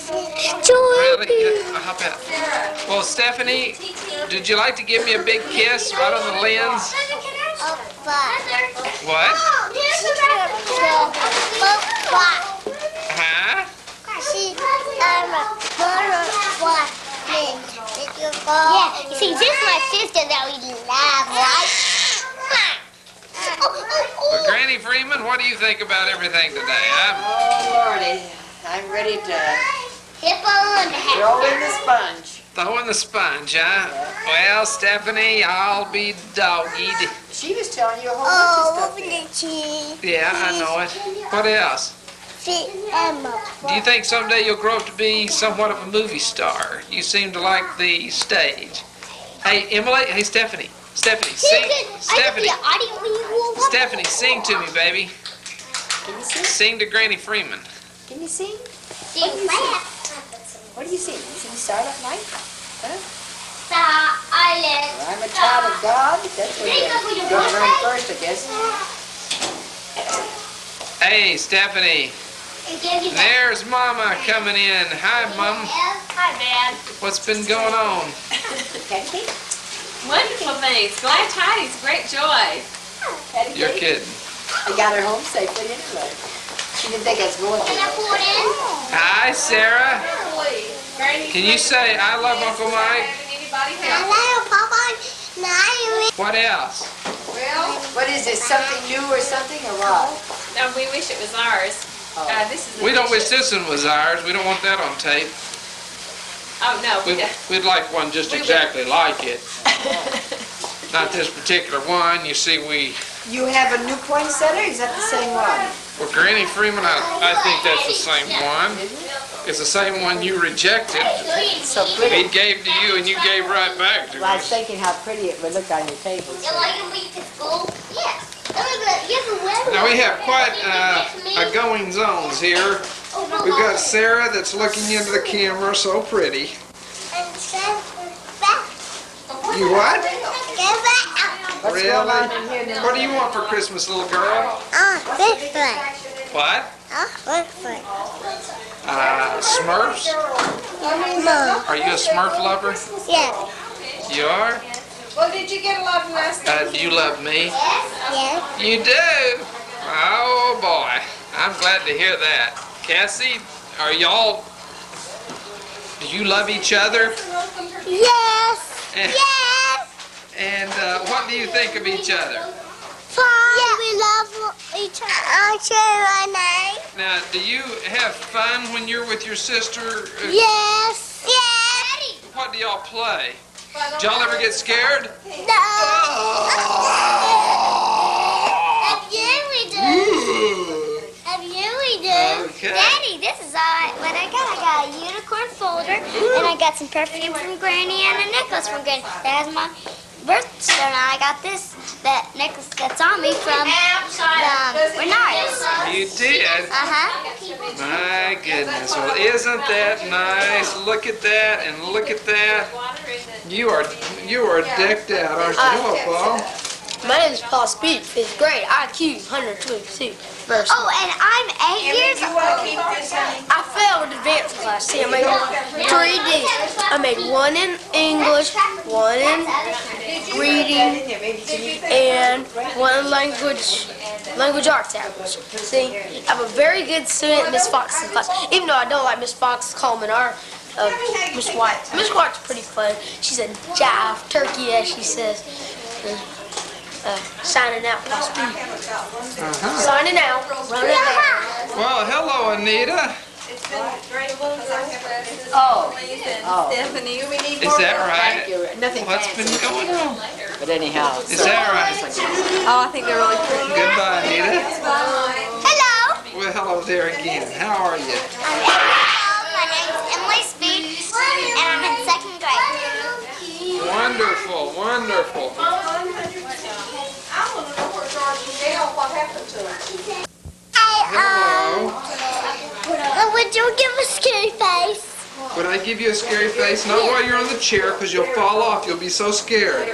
Really? Yeah, how about? Well, Stephanie, did you like to give me a big kiss right on the lens? What? Huh? Yeah, you see, just my sister that we love, right? Well, Granny Freeman, what do you think about everything today, huh? Oh, Lordy, I'm ready to Hip on the throw in the sponge. Throw in the sponge, huh? Well, Stephanie, I'll be doggied. She was telling you a whole bunch of open stuff. the cheese. Yeah, I know it. What else? Do you think someday you'll grow up to be somewhat of a movie star? You seem to like the stage. Hey, Emily. Hey, Stephanie. Stephanie, sing. Stephanie. Stephanie, sing to me, baby. Can you sing? Sing to Granny Freeman. Can you sing? Sing fast. What do you sing? Sing Silent Night? Huh? Silent. Well, I'm a child of God. That's what you're going to run first, I guess. Hey, Stephanie. There's Mama coming in. Hi, Mom. Hi, Dad. What's been going on? Wonderful things. Glad tidings. Great joy. You're kidding. I got her home safely anyway. She didn't think I was going to. Hi, Sarah. Can you say I love Uncle Mike? Hello, Papa. What else? Well, What is this, something new or something, or what? no, we wish it was ours. This is We don't wish this one was ours. We don't want that on tape. Oh, no. We'd like one just exactly like it. Not this particular one. You see, You have a new poinsettia? Is that the same one? well, Granny Freeman, I think that's the same one. It's the same one you rejected. So pretty. He gave to you and you gave right back to Well, I was us. thinking how pretty it would look on your table. So. Now we have quite a goings ons here. We've got Sarah that's looking into the camera, so pretty. You what? What's going on in here now? What do you want for Christmas, little girl? This one. What? This one. Smurfs? Mom. Are you a Smurf lover? Yes. You are? Well, did you get a lot of last Do you love me? Yes. You do? Oh boy, I'm glad to hear that. Cassie, are y'all, do you love each other? Yes. And, Yes. and what do you think of each other? Fine. Yeah, we love each other. Now, do you have fun when you're with your sister? Yes. Yes. What do y'all play? Did y'all ever get scared? No. We do. Okay. Daddy, this is what I got. I got a unicorn folder, and I got some perfume from Granny and a necklace from Granny. That has my birthstone. And I got that necklace that's on me from Renard's. You did? My goodness. Well, isn't that nice? Look at that and look at that. You are decked out, aren't you? Hello, Paul. My name is Paul Speed, 5th grade, IQ 122. Oh, and I'm 8 years old. I failed advanced class. See, I made 3D. I made one in English, one in reading, and one in language arts average. See, I'm a very good student in Miss Fox's class. Even though I don't like Miss Fox's comment, Miss White. Miss White's pretty fun. She's a jive turkey, as she says. Signing out, Paul Speed. Signing out. Running out. Well, hello, Anita. Stephanie, we need Is that right? Thank you. Nothing What's fancy. been going on? But anyhow. Is that right? Oh, I think they're really pretty. Goodbye, Anita. Hello. Well, hello there again. How are you? My name's Emily Speed, and I'm in 2nd grade. Wonderful, wonderful. Hello. Would you give a scary face? Would I give you a scary face? Not while you're on the chair, because you'll fall off. You'll be so scared.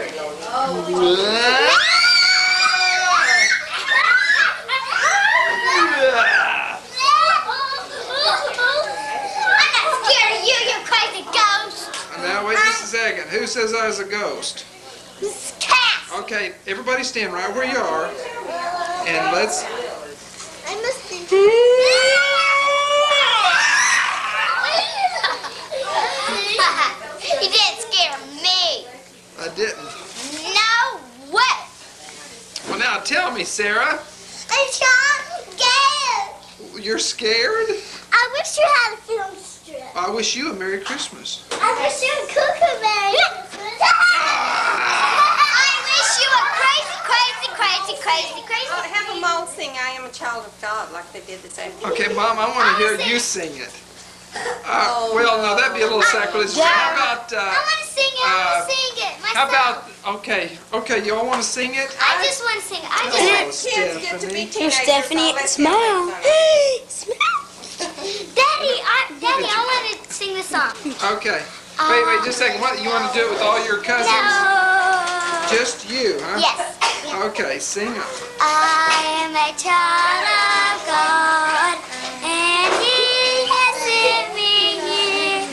Who says I was a ghost? Cat. Okay, everybody stand right where you are, and let's. I must be. You didn't scare me. I didn't. No way. Well, now tell me, Sarah. I'm scared. You're scared? I wish you had a film strip. I wish you a Merry Christmas. I wish you a Cuckoo Merry Christmas. I wish you a crazy. Have them all sing I Am a Child of God like they did this afternoon. Okay, Mom, I want to hear you sing it. Well, no, that'd be a little sacrilegious. How about, I want to sing it. I want to sing it. how Myself. about, okay, you all want to sing it? I just want to sing it. I just Oh, want Kids get to be Stephanie. teenagers. Stephanie, I'll let smile. them Daddy, I want to sing the song. Okay. Wait, just a second. What, you want to do it with all your cousins? No. Just you, huh? Yes. Okay, sing it. I am a child of God, and He has sent me here,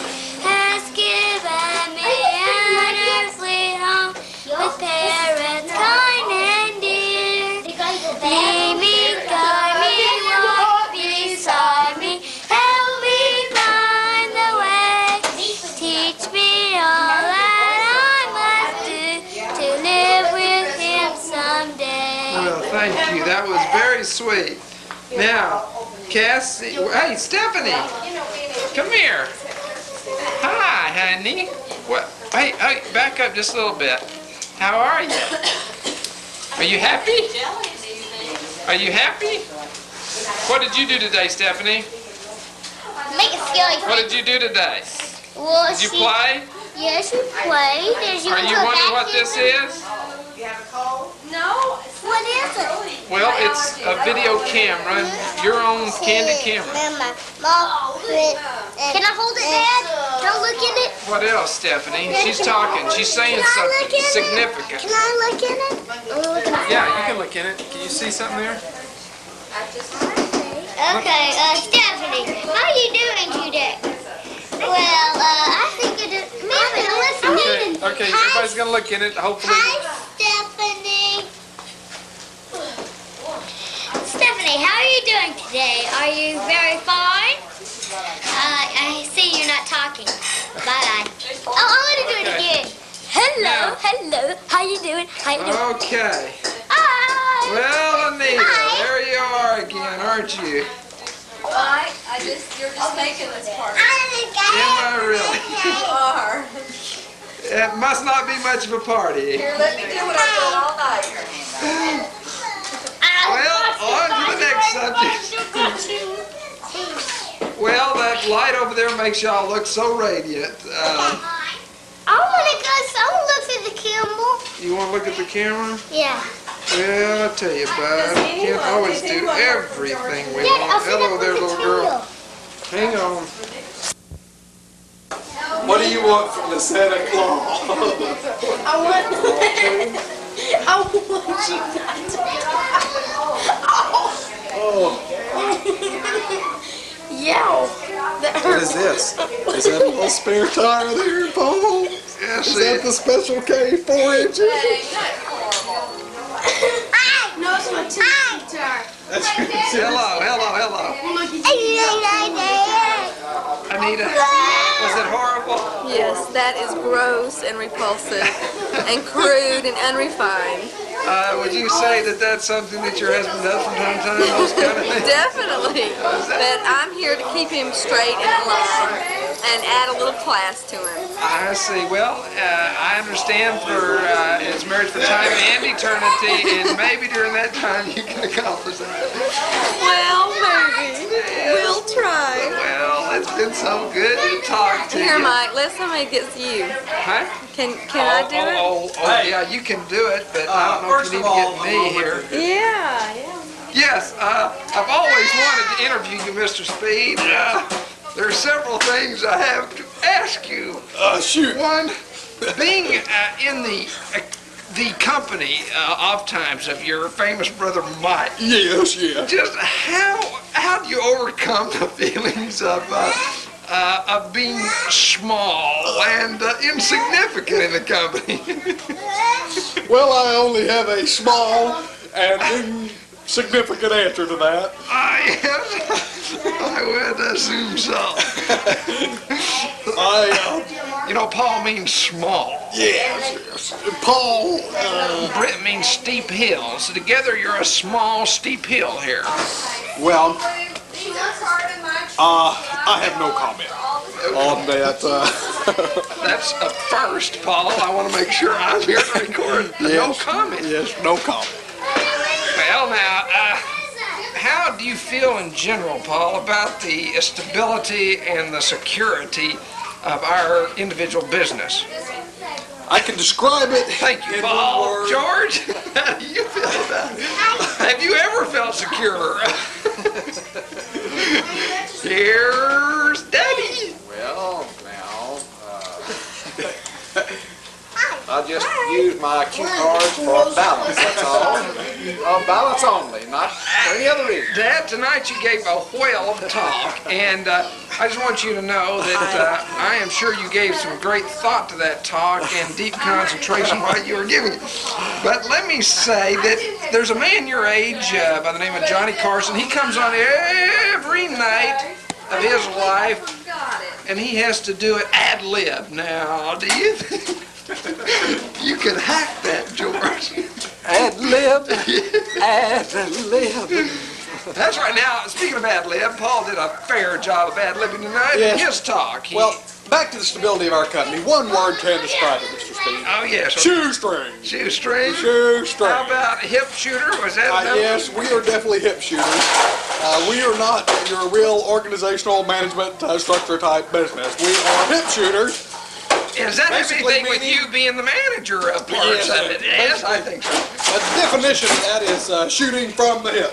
has given me an earthly home with parents kind and dear. Lead me, guide me, walk beside me, help me find the way. Teach me all that I must do to live with Him someday. Well, thank you. That was very sweet. Now, Cassie, hey, Stephanie, come here. Hi, honey. What? Hey, back up just a little bit. How are you? Are you happy? Are you happy? What did you do today, Stephanie? Make a scary What did you do today? Well, Did you play? Yes, you played. Did you Are you wondering what this is? No. What is it? Well, it's a video camera, your own candy camera. Mama, Mom, can I hold it, Dad? Don't look in it. What else, Stephanie? She's talking. She's saying Can I look something in significant. Can I look in it? I'm gonna look in it. Yeah, you can look in it. Can you see something there? Okay, Stephanie, how are you doing today? Well, I think it is. Mama, listen. Okay, everybody's gonna look in it. Hopefully. Hi, Stephanie. Stephanie, how are you doing today? Are you very fine? I see you're not talking. Bye-bye. Oh, I want to do it again. Hello, hello. How you doing? How you doing? Okay. Hi. Well, Anita, Hi. there you are again, aren't you? You're just making this part. Am I really? You are. It must not be much of a party. Here, let me do what I've done all night. Well, on to the next subject. Well, that light over there makes y'all look so radiant. I want to look at the camera. You want to look at the camera? Yeah. Well, I tell you, bud, we can't always do everything we want. Hello there, little girl. Hang on. What do you want from the Santa Claus? I want you not to. Yeah. What is this? Is that a little spare tire there, Paul? Yeah, Is see that it. the special K 4 inches? No, it's my guitar. That's your Hello. Anita, was it horrible? Yes, that is gross and repulsive and crude and unrefined. Would you say that that's something that your husband does from time to time, those kind of things? Definitely. But I'm here to keep him straight and alone and add a little class to him. I see. Well, I understand for his marriage for time and eternity, and maybe during that time you can accomplish that. Well, maybe. We'll try. Well, it's been so good to talk to Here, you. Mike, let's somebody gets you. Huh? Can I do it? Oh, yeah, you can do it, but I don't know if you need to get me here. Yeah. Yes, I've always wanted to interview you, Mr. Speed. There are several things I have to ask you. Shoot. One, being in the company oftentimes of your famous brother Mike, Yes, yeah. just how do you overcome the feelings of of being small and insignificant in the company? Well, I only have a small and insignificant answer to that. I would assume so. You know, Paul means small. Yes. Paul. Britt means steep hill. So together you're a small, steep hill here. Well, I have no comment on that. That's a first, Paul. I want to make sure I'm here to record. Yes, no comment. Yes, no comment. Well, now, how do you feel in general, Paul, about the stability and the security of our individual business? I can describe it. Thank you, in Paul. one word. George, how do you feel about it? Have you ever felt secure? Here's Daddy. Well, now, I just use my cue cards for balance, that's all. Balance only, not for any other reason. Dad, tonight you gave a whale of talk, and I just want you to know that I am sure you gave some great thought to that talk and deep concentration while you were giving it. But let me say that there's a man your age by the name of Johnny Carson. He comes on every night of his life, and he has to do it ad lib. Now, do you think you could hack that, George? Ad lib, ad lib. That's right. Now, speaking of ad lib, Paul did a fair job of ad libbing tonight in his talk. Well, back to the stability of our company. One word can describe it, Mr. Steve. Oh, yes. Shoestring. Shoestring? Shoestring. How about hip shooter? Was that enough? Yes, we are definitely hip shooters. We are not your real organizational management structure type business. We are hip shooters. Is that Basically everything with you being the manager of parts of it? Yes, I think so. The definition of that is shooting from the hip.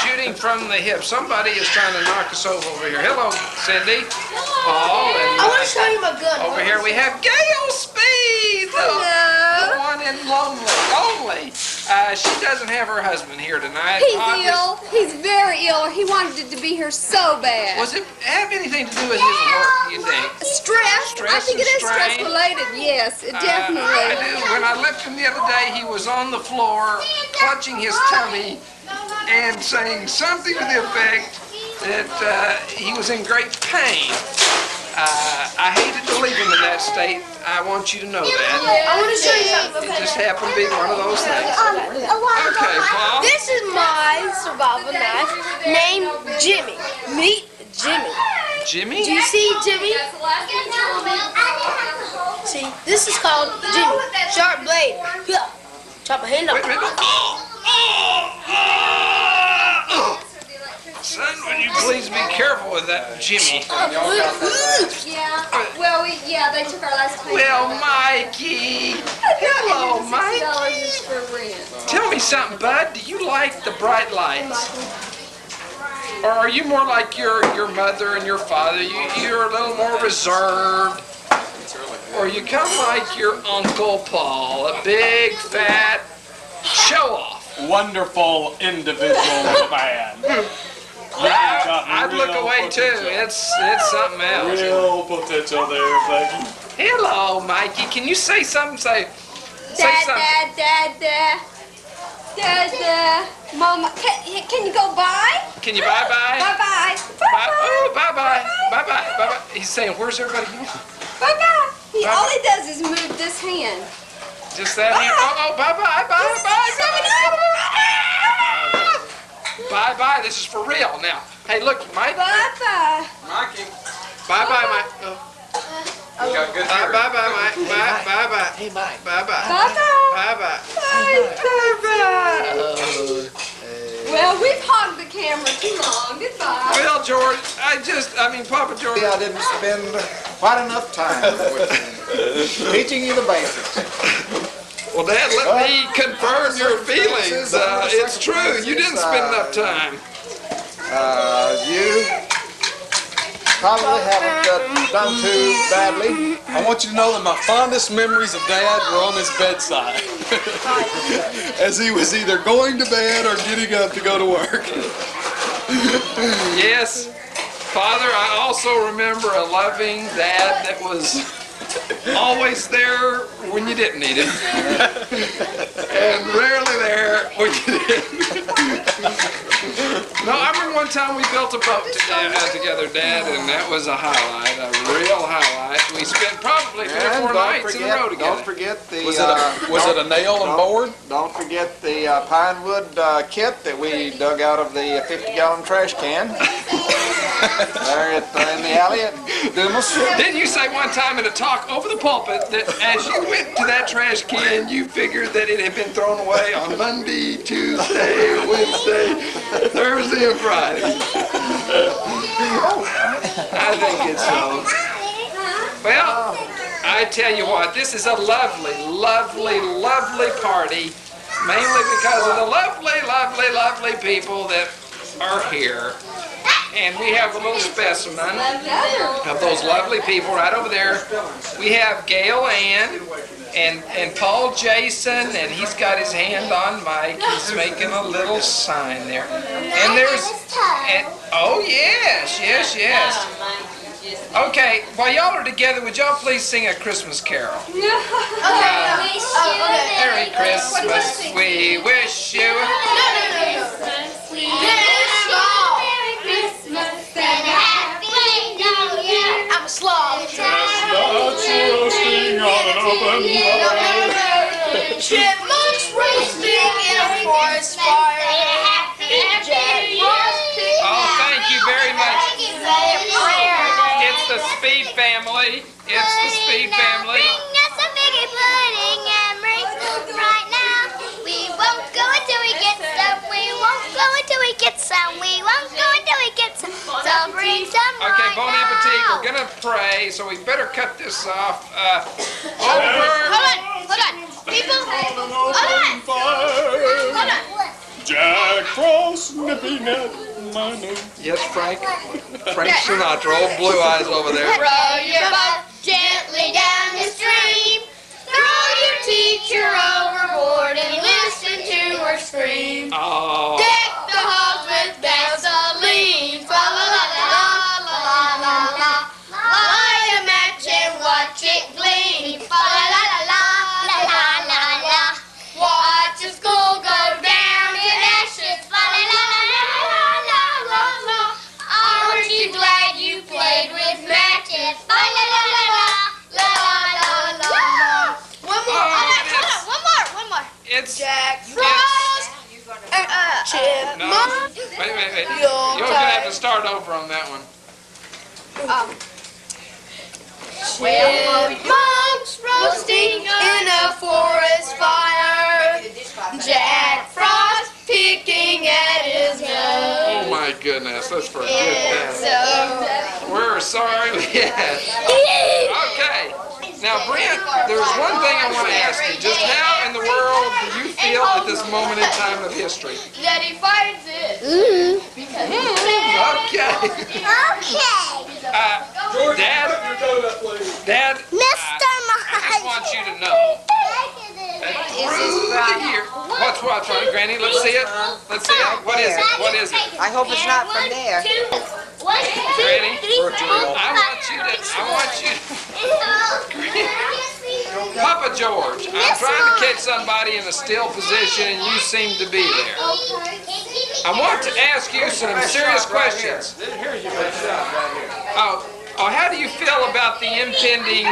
Shooting from the hip. Somebody is trying to knock us over here. Hello, Cindy. Paul. And, I want to show you my gun. over here we have Gail Speed. The one in Lonely. She doesn't have her husband here tonight. He's ill. He's very ill. He wanted to be here so bad. Was it have anything to do with his work, do you think? Stress. I think it is stress related. Yes, definitely. I do. When I left him the other day, he was on the floor, clutching his tummy, and saying something to the effect that he was in great pain. I hated to leave him in that state. I want you to know that. I want to show you something. It just happened to be one of those things. Okay, Paul. This is my survival knife named Jimmy. Meet Jimmy. Jimmy? Do you see Jimmy? See, this is called Jimmy. Sharp blade. Chop a hand off. Wait a minute. Son, would you please be careful with that Jimmy? Yeah. Well, they took our last payment. Well, Mikey. Hello, Mike. $60 for rent. Tell me something, bud. Do you like the bright lights? Or are you more like your mother and your father? You're a little more reserved? Or you come like your Uncle Paul, a big, fat show-off? Wonderful individual man. I'd look away too. It's something else. Real potential there, Becky. Hello, Mikey. Can you say something? Say something. Dad. Mama, can you go bye? Can you bye-bye? Bye-bye. Oh, bye-bye. Bye-bye. He's saying, where's everybody going? Bye-bye. All he does is move this hand. Just that hand. Oh, bye-bye. Bye-bye. This is for real now. Hey, look, Mike. Bye-bye. Mikey, Bye-bye, Mike. Oh. you got good hearing. Bye-bye, Mike. Bye-bye. Hey, Mike. Bye-bye. Bye-bye. Bye-bye. Well, we've hogged the camera too long. Goodbye. Well, George, Papa George. I didn't spend quite enough time with you, teaching you the basics. Well, Dad, let me confirm your feelings. It's true. You didn't spend enough time. You probably haven't done too badly. I want you to know that my fondest memories of Dad were on his bedside. As he was either going to bed or getting up to go to work. Yes. Father, I also remember a loving dad that was always there when you didn't need him, and rarely there when you did. No, I remember one time we built a boat together, Dad, and that was a highlight, a real highlight. We spent probably 3 or 4 nights in a row together. Don't forget the... Was it a nail and board? Don't forget the pine wood kit that we dug out of the 50-gallon trash can. There in the alley at Dumas. Didn't you say one time in a talk over the pulpit that as you went to that trash can, you figured that it had been thrown away on Monday, Tuesday, Wednesday, Thursday, and Friday? I think it's so. Well, I tell you what, this is a lovely, lovely, lovely party, mainly because of the lovely, lovely, lovely people that are here. And we have a little specimen of those lovely people right over there. We have Gail and Paul Jason, and he's got his hand on Mike. He's making a little sign there. And there's, oh yes, yes, yes. Okay, while y'all are together, would y'all please sing a Christmas carol? Merry Christmas, we wish you. I'm a slob. Roasting on an open fire. Chipmunks roasting in a forest fire. Oh, thank you very much. It's the Speed family. It's the Speed family. Bring us a biggie pudding and bring some right now. We won't go until we get some. We won't go until we get some. We won't go until we get some. So bring some right Okay, bon appetit. now. We're gonna pray, so we better cut this off. Hold on. People, hold on. Jack Frost nipping at my nose. Yes, Frank. Frank Sinatra, old blue eyes over there. Row your boat gently down the stream. Throw your teacher overboard and listen to her scream. Oh. Deck the halls with gasoline. Fa la la la la la la la. Light a match and watch it gleam. Fa la la la la la la la. Watch the school go down in ashes. Fa la la la la la la la. Aren't you glad you played with matches? Fa la la la la la la la. One more. One more. It's Jack Frost. Chipmunk. no. Wait. You're gonna have to start over on that one. Chipmunks roasting in a forest fire. Jack Frost picking at his nose. Oh my goodness, let's forget that. So We're sorry. Yes. Okay. Now, Brent, there's one thing I want to ask you. Just how in the world do you feel at this moment in time of history? that he finds it. Okay. Dad, Mr. I just want you to know that through the year, what's Granny? Let's see it. Let's see it. What is it? What is it? I hope it's not from there. Granny, I want you Papa George, I'm trying to catch somebody in a still position and you seem to be there. I want to ask you some serious questions. Oh, how do you feel about the impending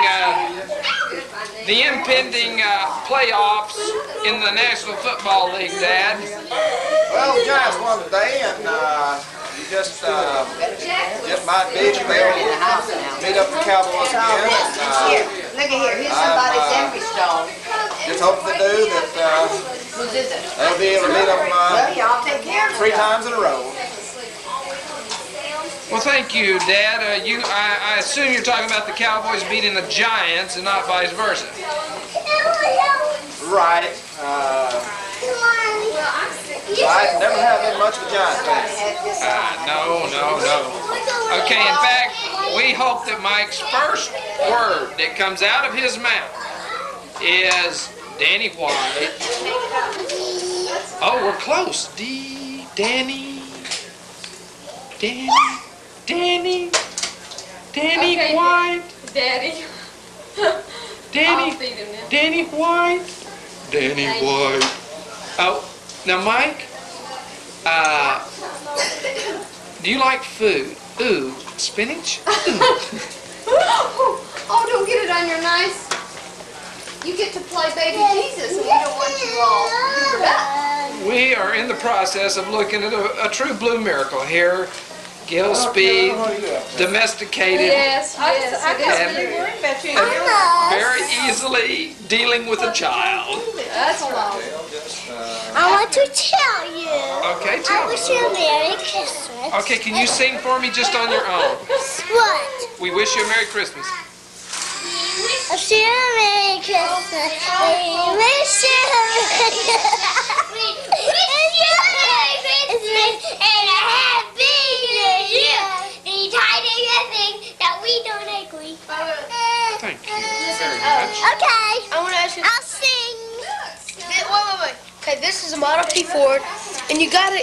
playoffs in the National Football League, Dad? Well, the Giants won today, and you just might be able to beat up the Cowboys again. Here, look at here. Here's somebody's every stone. Just hope they do that Whose is it? they'll be able to beat them Well, y'all take care of it. 3 times in a row. Well, thank you, Dad. I assume you're talking about the Cowboys beating the Giants and not vice versa. Right. I never have been much of a Giant fan. No. Okay, in fact, we hope that Mike's first word that comes out of his mouth is Danny White. Oh, we're close. Danny. Danny White. Daddy. Danny. I'll feed him now. Danny White. Danny White. Oh, now Mike, do you like food? Ooh, spinach? Oh, don't get it on your nice. You get to play baby Jesus and we don't want you all to forget. We are in the process of looking at a true blue miracle here. Gail Speed, domesticated, Yes, yes. and very easily dealing with a child. That's long. I want to tell you. Okay, I tell me. wish you a Merry Christmas. Okay, can you sing for me just on your own? What? We wish you a Merry Christmas. I wish you a Merry Christmas. We wish you a Merry Christmas. And a Happy New Year. Retiring a thing that we don't agree. Thank you very much. Okay. I want to ask you. I'll sing. Wait. Okay, this is a Model T Ford, and you gotta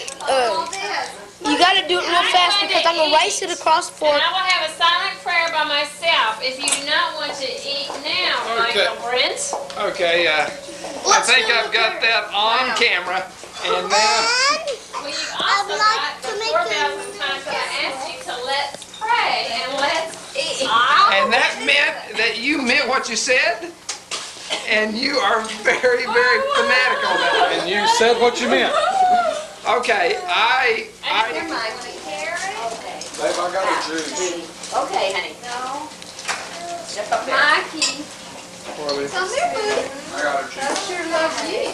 do it real fast because I'm gonna race it across the floor. And I will have a silent prayer by myself if you do not want to eat now, Okay. Michael Brent. Okay, I think I've got that on camera. And now, Well, you also got the 4,000 times that I asked you to let's pray and let's eat. and that meant that you meant what you said, and you are very, very fanatic on that. And you said what you meant. Okay, Here, Mike. Babe, I got a juice. Okay, honey. Mikey. Orly, Come here, boo. I got a I juice. sure love you.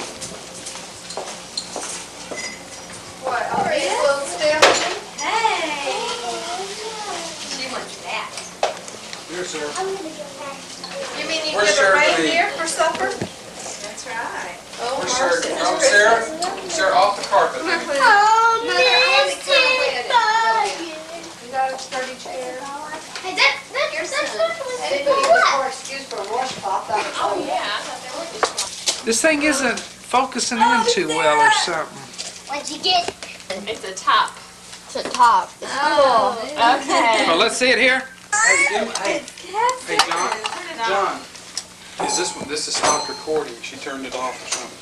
What, oh, this little Stephanie? Hey. She wants that. Here, sir. You mean you Where's give a Sarah reindeer for supper? That's right. Oh, Where's Sarah? mercy. No, Sarah. Sarah, off the carpet. Come here, please. Oh, Mother, I Missy want You got a sturdy chair? Hey, that's what I didn't need the car excuse for a washcloth. Oh, yeah, I thought there would be. this thing isn't focusing in too well or something. What'd you get? It's a top. It's a top. Oh, okay. Well, let's see it here. Hey, John. Is this one? This is stopped recording. She turned it off or something.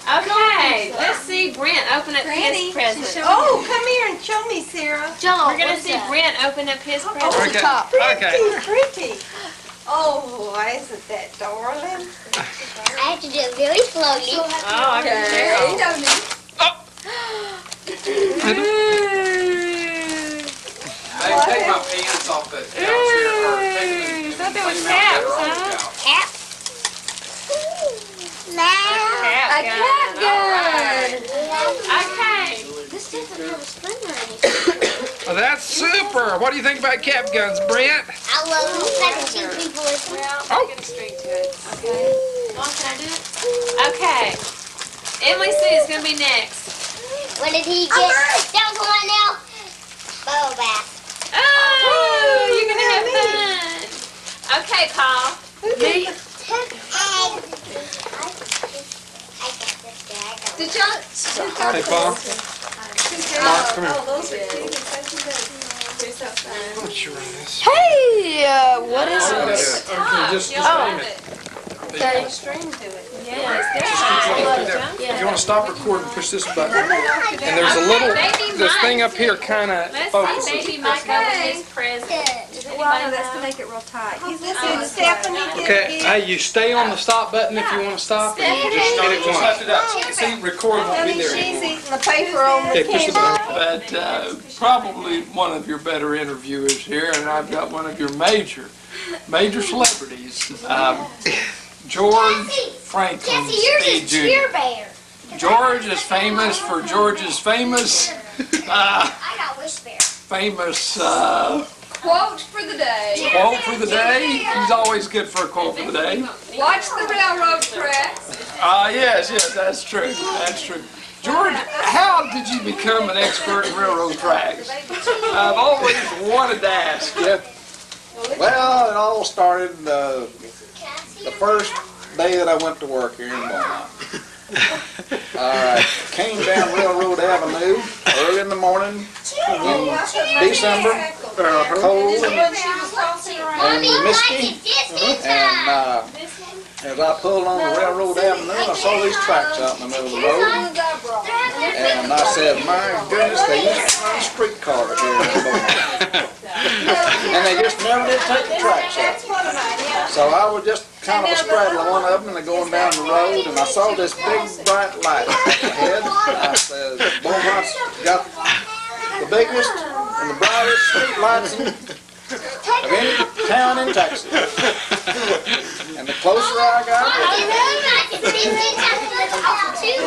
Okay, let's see Brent open up his present. Oh, come here and show me, Sarah. John, We're going to see Brent open up his present. Okay. Okay. Pretty. Oh, isn't that darling? I have to do it very slowly. Oh, I can tell. Hey, take my pants off that couch here. I thought there was caps, huh? Cap. Now. A cat gun. Okay. This doesn't have a splinter in it. Well, that's super. What do you think about cap guns, Brent? I love them. I can shoot people with them. Well, get a string to it. Okay. Mom, can I do it? Okay. Emily Sue is going to be next. What did he get? That was the one now. Bubble bath. Oh, you're going to have fun. Okay, Paul. me. Did y'all? Hey, Paul. Mark, come here. Oh, those are cute. They're so fun. What's your this? Hey, what is it? Okay, just Oh. name it. Okay. String to it. If you want to stop recording, push this button. And there's a little, this thing up here kind of Let's focuses. see baby Mike open his present. Does Well, no, anybody that's to know? make it real tight. Did Stephanie get Okay, it? hey, you stay on the stop button if you want to stop, and you just hit it once. Left it up. See, record won't I be mean, there she's anymore. eating the paper on the Okay, push the camera. button. But probably one of your better interviewers here, and I've got one of your major celebrities, George Franklin Jesse, yours Speed is Jr. Cheer Bear. George is famous for George's famous, I got Wish Bear. famous Quote for the day. quote for the day. He's always good for a quote for the day. Watch the railroad tracks. Yes, that's true. That's true. George, how did you become an expert in railroad tracks? I've always wanted to ask you. Well, it all started the first day that I went to work here in Beaumont. came down Railroad Avenue early in the morning in December, cold and misty, and as I pulled on the Railroad Avenue, I saw these tracks out in the middle of the road, and I said, my goodness, they used to run streetcars here in Beaumont. And they just never did take the tracks out. So I was just kind of straddling one of them and going down the road, and I saw this big bright light ahead. I said, Beaumont's got the biggest and the brightest street lights of any town in Texas. And the closer I got, the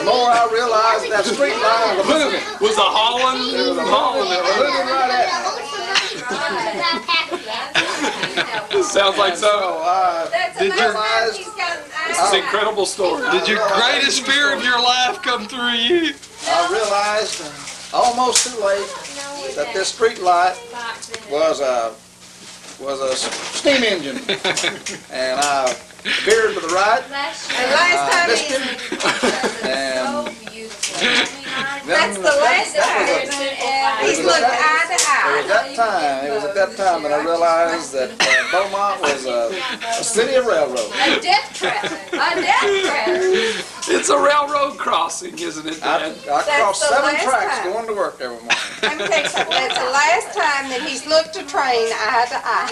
more I realized that street light was moving. Was a Holland? It was a Holland that was moving right at me. Sounds like so. Did you realize? This is an incredible story. Did your greatest fear of your life come through you? I realized almost too late that this street light was a steam engine, and I veered to the right. And last time that's the last time he's looked eye to eye. It was at that time that I realized that Beaumont was a city of railroad. A death trap. A death trap. It's a railroad crossing, isn't it, Dad? I crossed 7 tracks time. going to work every morning. Let me tell you something. That's the last time that he's looked a train eye to eye.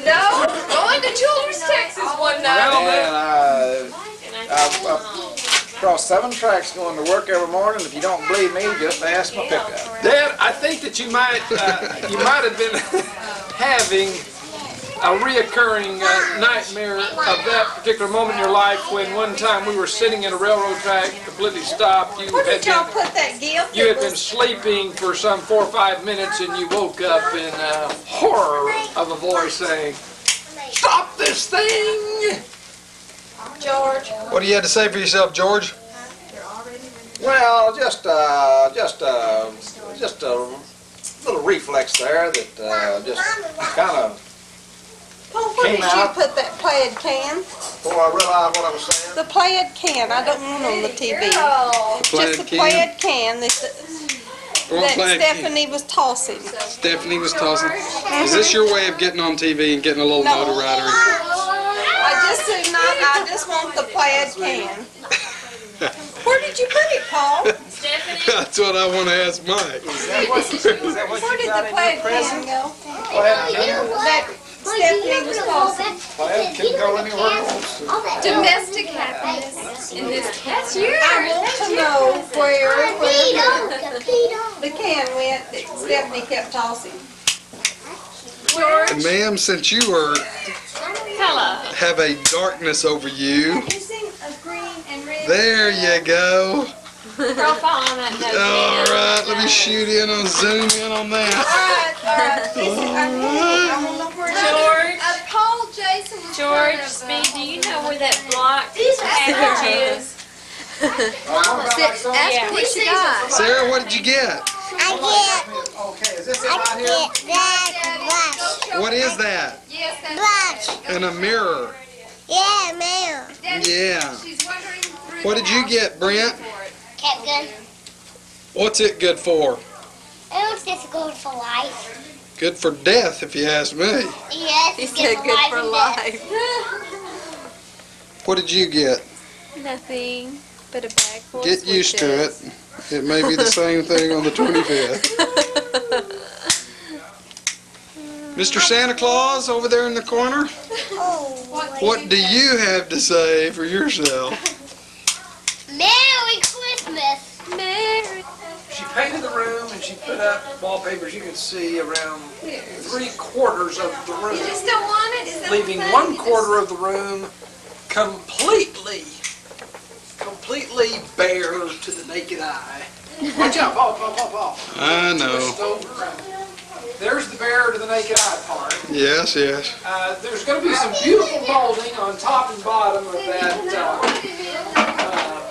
No, going to Children's Texas one night. And I crossed 7 tracks going to work every morning. If you don't believe me, just ask my pickup. Dad, I think that you might have been having a reoccurring nightmare of that particular moment in your life when one time we were sitting in a railroad track, completely stopped. Where did y'all put that, Gail? You had been sleeping for some 4 or 5 minutes, and you woke up in horror of a voice saying, "Stop this thing!" George. What do you have to say for yourself, George? Well, just a little reflex there that just kind of Paul, where did you out. put that plaid can? before I realized what I was saying. The plaid can. I don't want on the TV. Just the plaid can that Stephanie was tossing. Stephanie was tossing. Is this your way of getting on TV and getting a little notoriety? I just want the plaid can. Where did you put it, Paul? That's what I want to ask Mike. Where did the plaid can go? That Stephanie was tossing. Plaid can go anywhere else. Domestic happiness in this case. I want to know where the can went that Stephanie kept tossing. And ma'am, since you have a darkness over you, there you go. Profile on that note. All right, let me shoot in on, zoom in on that. George, Speed, do you know where that block package is? Ask her what she got. Sarah, what did you get? Okay, is this it right here? What is that? And a mirror. Yeah. What did you get, Brent? Cat gun. What's it good for? It's just good for life. Good for death, if you ask me. Yes, He it's said good for life. What did you get? Nothing but a bag full of Get used to it. It may be the same thing on the 25th. Mr. Santa Claus over there in the corner, what do you have to say for yourself? Merry Christmas. Merry. She painted the room and she put up wallpapers. You can see around 3/4 of the room, You just don't want it? Is that leaving what 1/4 of the room completely bare to the naked eye. Watch out, Paul. I know. Twist over. There's the bare to the naked eye part. Yes. There's going to be some beautiful molding on top and bottom of that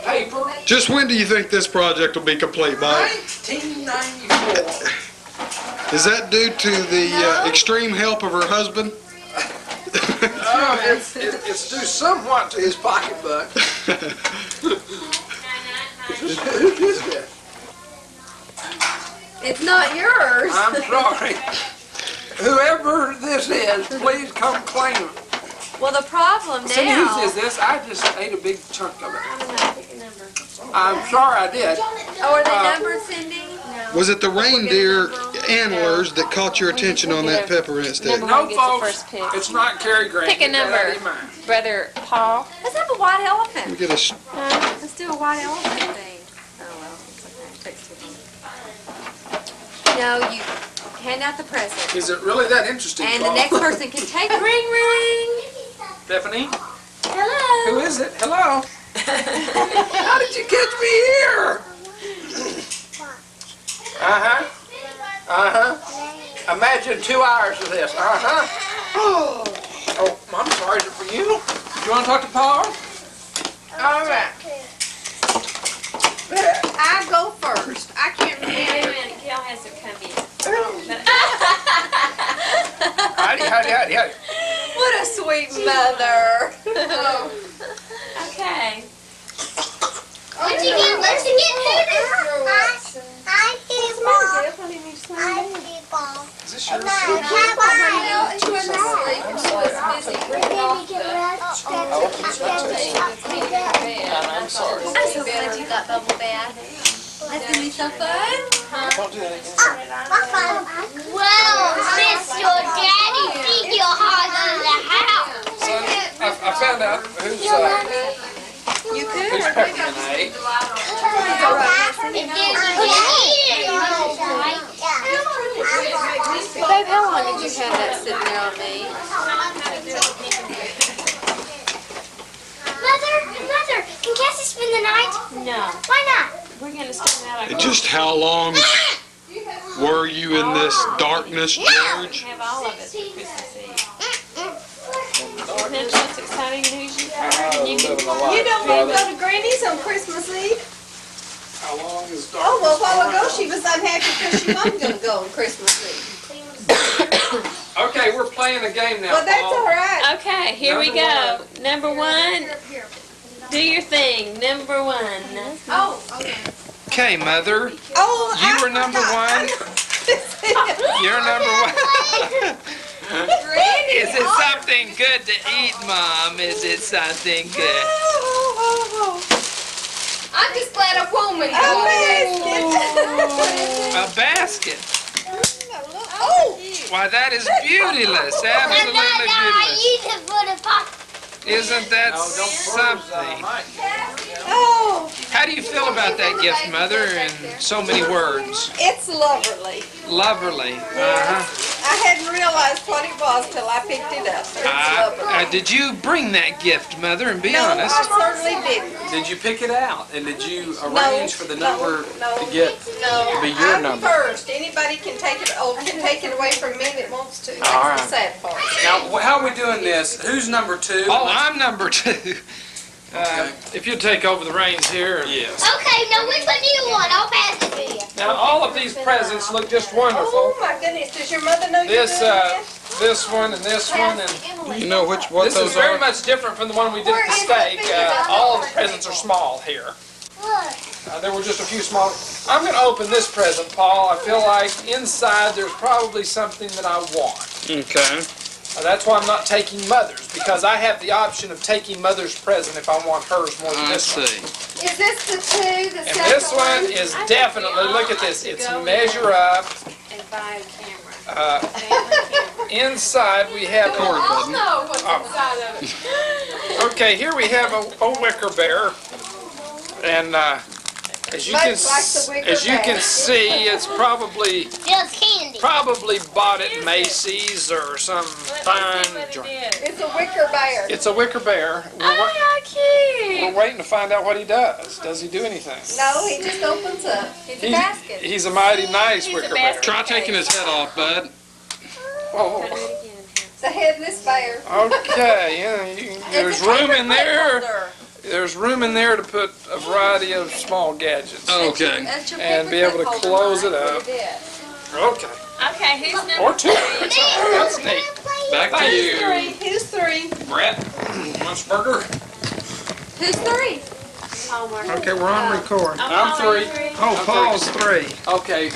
paper. Just when do you think this project will be complete, Mike? 1994. Is that due to the extreme help of her husband? It's due somewhat to his pocketbook. Who's this gift? It's not yours. I'm sorry. Whoever this is, please come claim it. Well, the problem now. Cindy, whose is this? I just ate a big chunk of it. I don't know. Pick a number. I'm sorry I did. Oh, are they numbered, Cindy? No. Was it the reindeer antlers that caught your attention on that peppermint stick? Number No, one gets the folks, first pick. it's not Cary Grant. Pick a Get that out of number. your mind. Brother Paul. Let's have a white We elephant. get a Let's do a white elephant thing. Oh, well, it's okay. It takes too long. No, you hand out the present. Is it really that interesting, And the Paul? next person can take it. Ring, ring. Stephanie? Hello. Who is it? Hello? How did you catch me here? Uh-huh. Uh-huh. Imagine 2 hours of this. Uh-huh. Oh, I'm sorry. Is it for you? Do you want to talk to Paul? All right. I go first. I can't Wait a remember. minute. Gail has to come in. Howdy, howdy, howdy, howdy. What a sweet mother. Okay. What'd you get? What'd you get? Hi, people. Hi, people. Is this yours? No, I'm sorry. I'm so glad you got bubble bath. That's going to be so fun. Don't do that again. Well, since your daddy feed you hard in the house. Son, I found out who's You could. who's peppermint I ate. Babe, how long did you have that sitting there on me? Mother, can Cassie spend the night? No. Why not? We're going to start out our Just how long were you in this darkness, We George? have all of it for Christmas Eve. And then what's exciting news you've heard? And you can You don't want to go to Granny's on Christmas Eve? How long is dark? Oh, well, a while ago she was unhappy because she wasn't going to go on Christmas Eve. Okay, we're playing a game now, Well, that's Paul. all right. Okay, here we go. Number one. Do your thing. Number one. Oh, okay. Okay, Mother. Oh, You were number one. You're number one. Is it something good to eat, Mom? Is it something good? I'm just glad a woman A basket. Oh, Why, that is beautilous. Absolutely beautiless. Isn't that something? oh, How do you feel about that gift, Mother, in so many words? it's lovely. Loverly. I hadn't realized what it was till I picked it up. It's lovely. Did you bring that gift, Mother, and be No, honest? I certainly didn't. Did you pick it out? And did you arrange for the number no, to get No, be your I'm number? first. Anybody can take it away from me that wants to. That's All the right. sad part. Now, how are we doing this? Who's number two? Oh, I'm number two. If you take over the reins here. Yes. Okay, now which one do you want? I'll pass it to you. Now, all of these presents look just wonderful. Oh my goodness, does your mother know you're This, doing this? this one and this one, and You know what this is those very are? much different from the one we did at the steak. All of the presents are small here. There were just a few small. I'm going to open this present, Paul. I feel like inside there's probably something that I want. Okay. That's why I'm not taking Mother's, because I have the option of taking Mother's present if I want hers more than I this one. see. Is this the two, the And second this one is definitely, look at this, it's measure up. And buy a camera. Inside we have I'll a, know what's inside of it. okay, here we have a wicker bear. And as you can see, it's probably Feels candy. bought at Macy's or some fine joint. It's a wicker bear. It's a wicker bear. Oh, how cute. We're waiting to find out what he does. Does he do anything? No, he just opens up. It's a basket. He's a mighty nice He's a wicker bear. basket. Try taking his head off, bud. Oh, The headless bear. okay. Yeah, there's room in there. Holder. There's room in there to put a variety of small gadgets. Okay. That's your And be able to paper clip close holder, it right? up. Put in. Okay. Okay, who's number Or two. three? That's neat. Back to you. Who's three? Brett, Munchburger. Who's 3? Okay, we're on record. I'm 3. Oh, Paul's 3. Okay.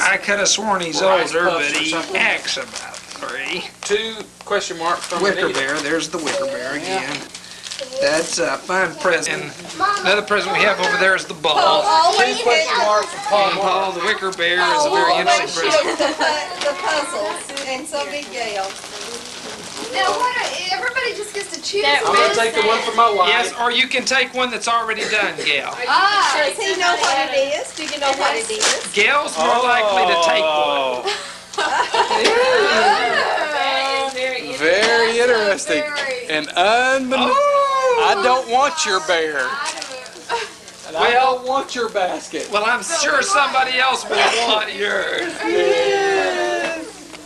I could have sworn he's older, but he acts about 3. 2 question marks from Wicker Anita. Bear, there's the Wicker Bear again. That's a fine present. Another present we have over there is the ball. Always 2 question marks from And Paul. Paul, the Wicker Bear is a very interesting present. the puzzles, and so did Gail. Now what? Everybody just gets to choose. I'm going to take the one for my wife. Yes, or you can take one that's already done, Gail. Does he know what it is? Do you know what it is? Gail's more likely to take one. Very interesting. And I don't want your bear. And I don't want your basket. Well, I'm sure somebody else will want yours.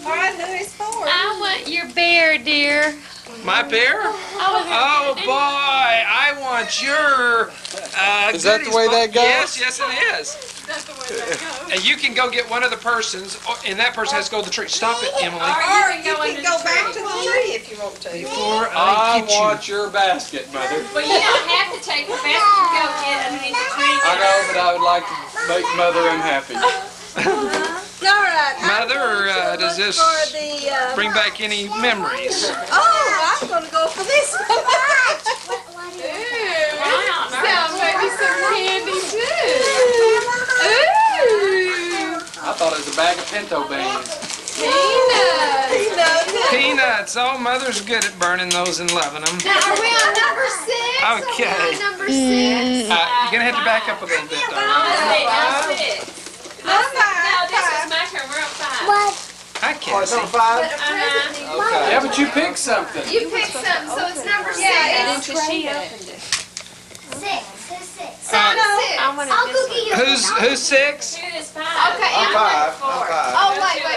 All right, who is 4? I want your bear, dear. My bear? Oh boy, I want your Is that the way that goes? Yes, it is. And you can go get one of the persons, and that person has to go to the tree. Stop it, Emily. Or you can go back to the tree if you want to. Before I get you. want your basket, Mother. Well, you don't have to take the basket to go get underneath the tree. I know, but I would like to make Mother unhappy. All right. Mother, does this For the, bring back any memories? Oh, I'm going to go for this one. Now maybe some candy too. I thought it was a bag of pinto beans. Peanuts. Oh, Mother's good at burning those and loving them. Now are we on number 6? Okay. Are we on number 6? You're going to have to back up a little bit, darling. I'm 6. No, this is my turn. We're on 5. I can't see. Number 5? Okay. Yeah, but you picked something. You picked something, so it's number 6. She opened it. 6. Who's 6? I want I'll to go get you. Who's 6? Who is 5? Okay, I'm I'm 5. 4. I'm 5. Oh,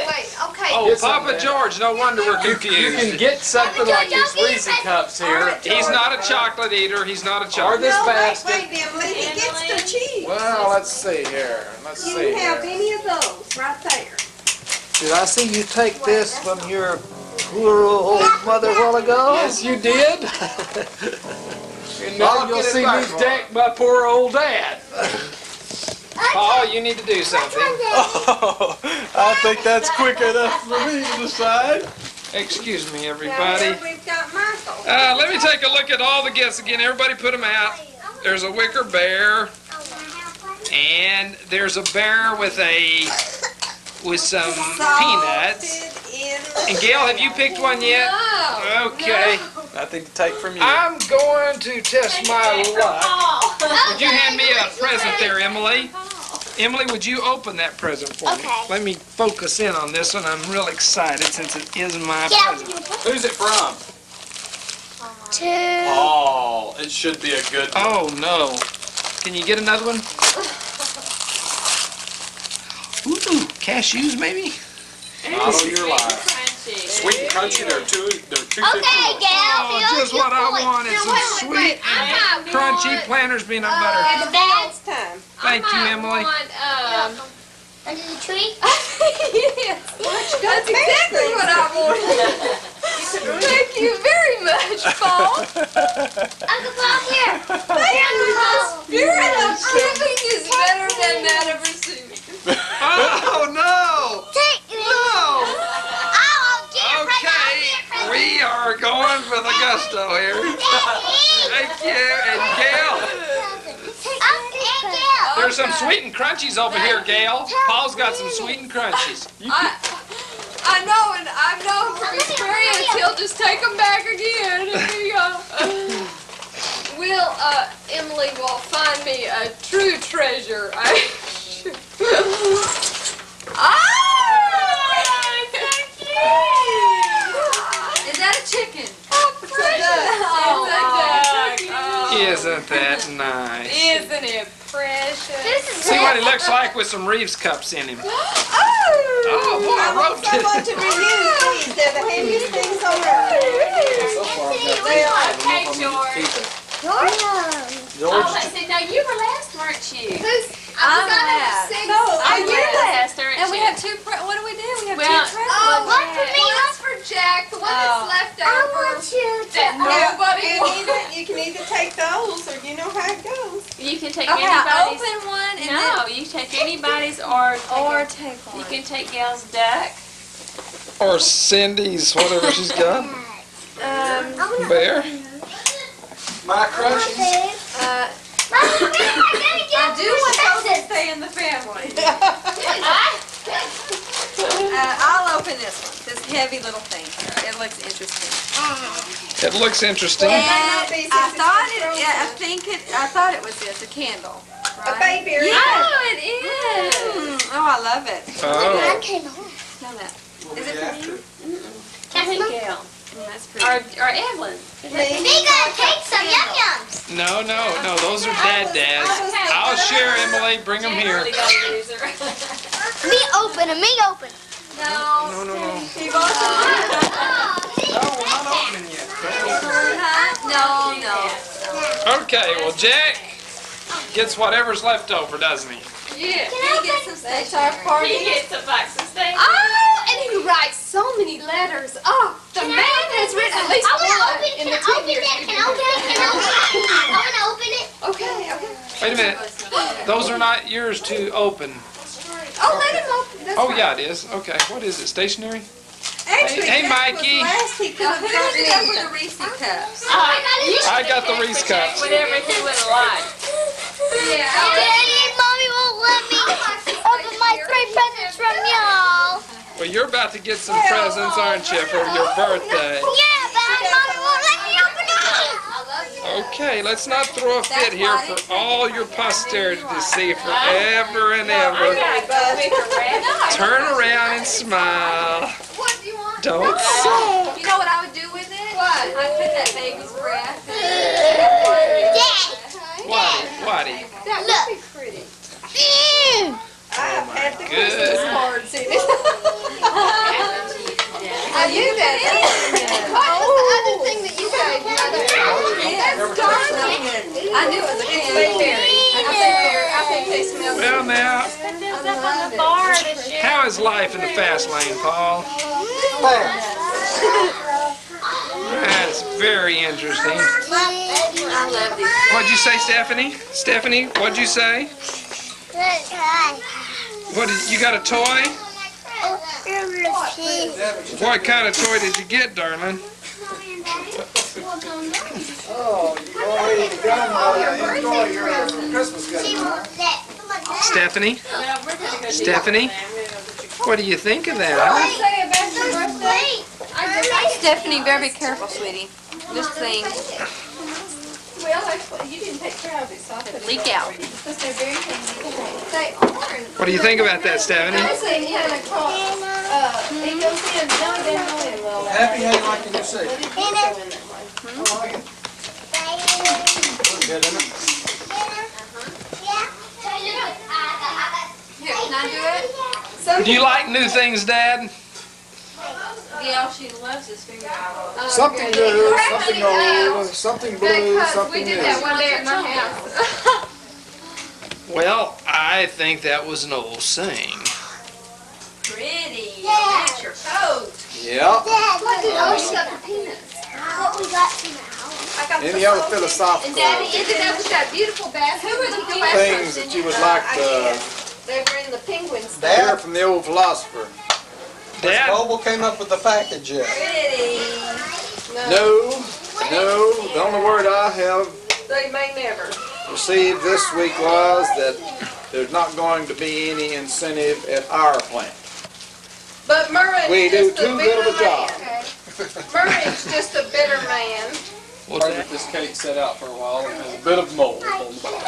wait. Okay. Oh, Get Papa something. George. No wonder we're You confused. can get something like these Reese cups here. He's not a chocolate eater. He's not a Or chocolate. this No, basket. wait, Emily. He gets to choose. Well, let's see here. Let's You see can have here. any of those right there. Did I see you take this from your poor old mother a while ago? Yes, you did. And now you'll see me deck my poor old dad. Paul, you need to do something. Oh, I think that's quick enough for me to decide. Excuse me, Now everybody. here we've got Michael. Let me take a look at all the gifts again. Everybody put them out. There's a wicker bear, and there's a bear with some peanuts. And Gail, have you picked one yet? Okay. Nothing to take from you. I'm going to test my luck. Would you hand me a present there, Emily? Emily, would you open that present for me? Okay. Let me focus in on this one. I'm real excited since it is my Yeah. present. Who's it from? 2. Oh, it should be a good one. Oh, no. Can you get another one? Ooh, cashews maybe? Not on your life. Sweet and crunchy, they're two Okay, things. Gail. Oh, just what I wanted. Some sweet I crunchy Planters peanut butter. The bag. Time. Thank you, Emily. Under the tree. Yes. That's exactly what I wanted. Thank you very much, Paul. Uncle Paul, here. Spirit of giving is better than that of receiving. Oh, no. No. Okay, we are going for the gusto here. Thank you. And Gail, there's some sweet and crunchies over here, Gail. Paul's got some sweet and crunchies. I know, and I know from experience he'll just take them back again. Here you go. Emily will find me a true treasure. Is that a chicken? It's a duck. Isn't that nice? Isn't it precious? See what he looks like with some Reeves cups in him. Oh, boy, I wrote someone to review these. They're the heaviest things on earth. So far, Okay, George. George, Now you were last, weren't you? I'm last. Oh, you're last, aren't you? And we have two, what do we do? We have Well, two presents. one for me, One's for Jack, the one that's left over. I want you to that nobody wants. You can either take those or you know how it goes. You can take Okay, anybody's. open one and No, you take anybody's or take one. you can take Gail's duck. Or Cindy's, whatever she's got. Bear. My crushes. I do want those to stay in the family. I'll open this one. This heavy little thing here. It looks interesting. It looks interesting. And I thought it was this, a candle. A baby. Oh, it is. Oh, I love it. Oh. Smell that. Is it for you? I think Gail. That's pretty. Or Evelyn. We gotta take some yum-yums. No, those are Dad's. I'll share, Emily. Bring them here. Really got a loser. Me open. No. No, we're not opening yet. No. Okay, well, Jack gets whatever's left over, doesn't he? Yeah. Can I get some He gets a box of steak. Oh, and he writes so many letters. Oh, the man has written at least one in the 10 years. Can I open it? Okay. Wait a minute. Those are not yours to open. Oh, let him open. That's Oh, fine. yeah, it is. Okay, what is it? Stationery? Actually, Hey, that Mikey. was last he could have Who got ended up me. with the Reese cups? I got the Reese cups. Whatever he would have liked. Yeah. Daddy, Mommy won't let me open my 3 presents from y'all. Well, you're about to get some presents, aren't you, for your birthday? Yeah, but Mommy won't let me open it. Okay, let's not throw a fit here for all your posterity to see forever and ever. Turn around and smile. What do you want? Don't say. You know what I would do with it? What? I'd put that baby's breath. Waddy. That would be pretty. I had the Good. Christmas cards in it. I knew that. What was the other thing that you gave Mother? That's darling. I knew it was a cranberry. I think they smell good. Well, now, On the bar to share. how is life in the fast lane, Paul? That's very interesting. I love these. What'd you say, Stephanie? Stephanie, what'd you say? You got a toy? What kind of toy did you get, darling? Oh, you're already done. Enjoy your Christmas gift. Stephanie? Stephanie? What do you think of that? Stephanie, better be careful, sweetie. This thing Well, actually, you didn't take care of it, so I put it leak out. because they're very easy. They are. What do you think about that, Stephanie? It's a kind of cross. It goes in, no, it doesn't go in well. Happy, how like you say? Good, isn't it? Here, can I do it? Do you like new things, Dad? Yeah, she loves this finger. Something new, something old, something blue, Because something we new. did that one day at my house. Well, I think that was an old saying. Pretty. That's your coat. Yeah. Oh, she got the peanuts. What we got tonight? Any other philosophical And Daddy ended up with that beautiful basket. Who were the things that you would like to They were in the penguins. hear from the old philosopher? Dad? Noble came up with the package yet. Pretty. No, the only word I have They may never. received this week was that there's not going to be any incentive at our plant. But Murray We is do just a too good of bitter a job. man. Murray's just a bitter man. Well, Let this cake set out for a while and has a bit of mold on the bottom.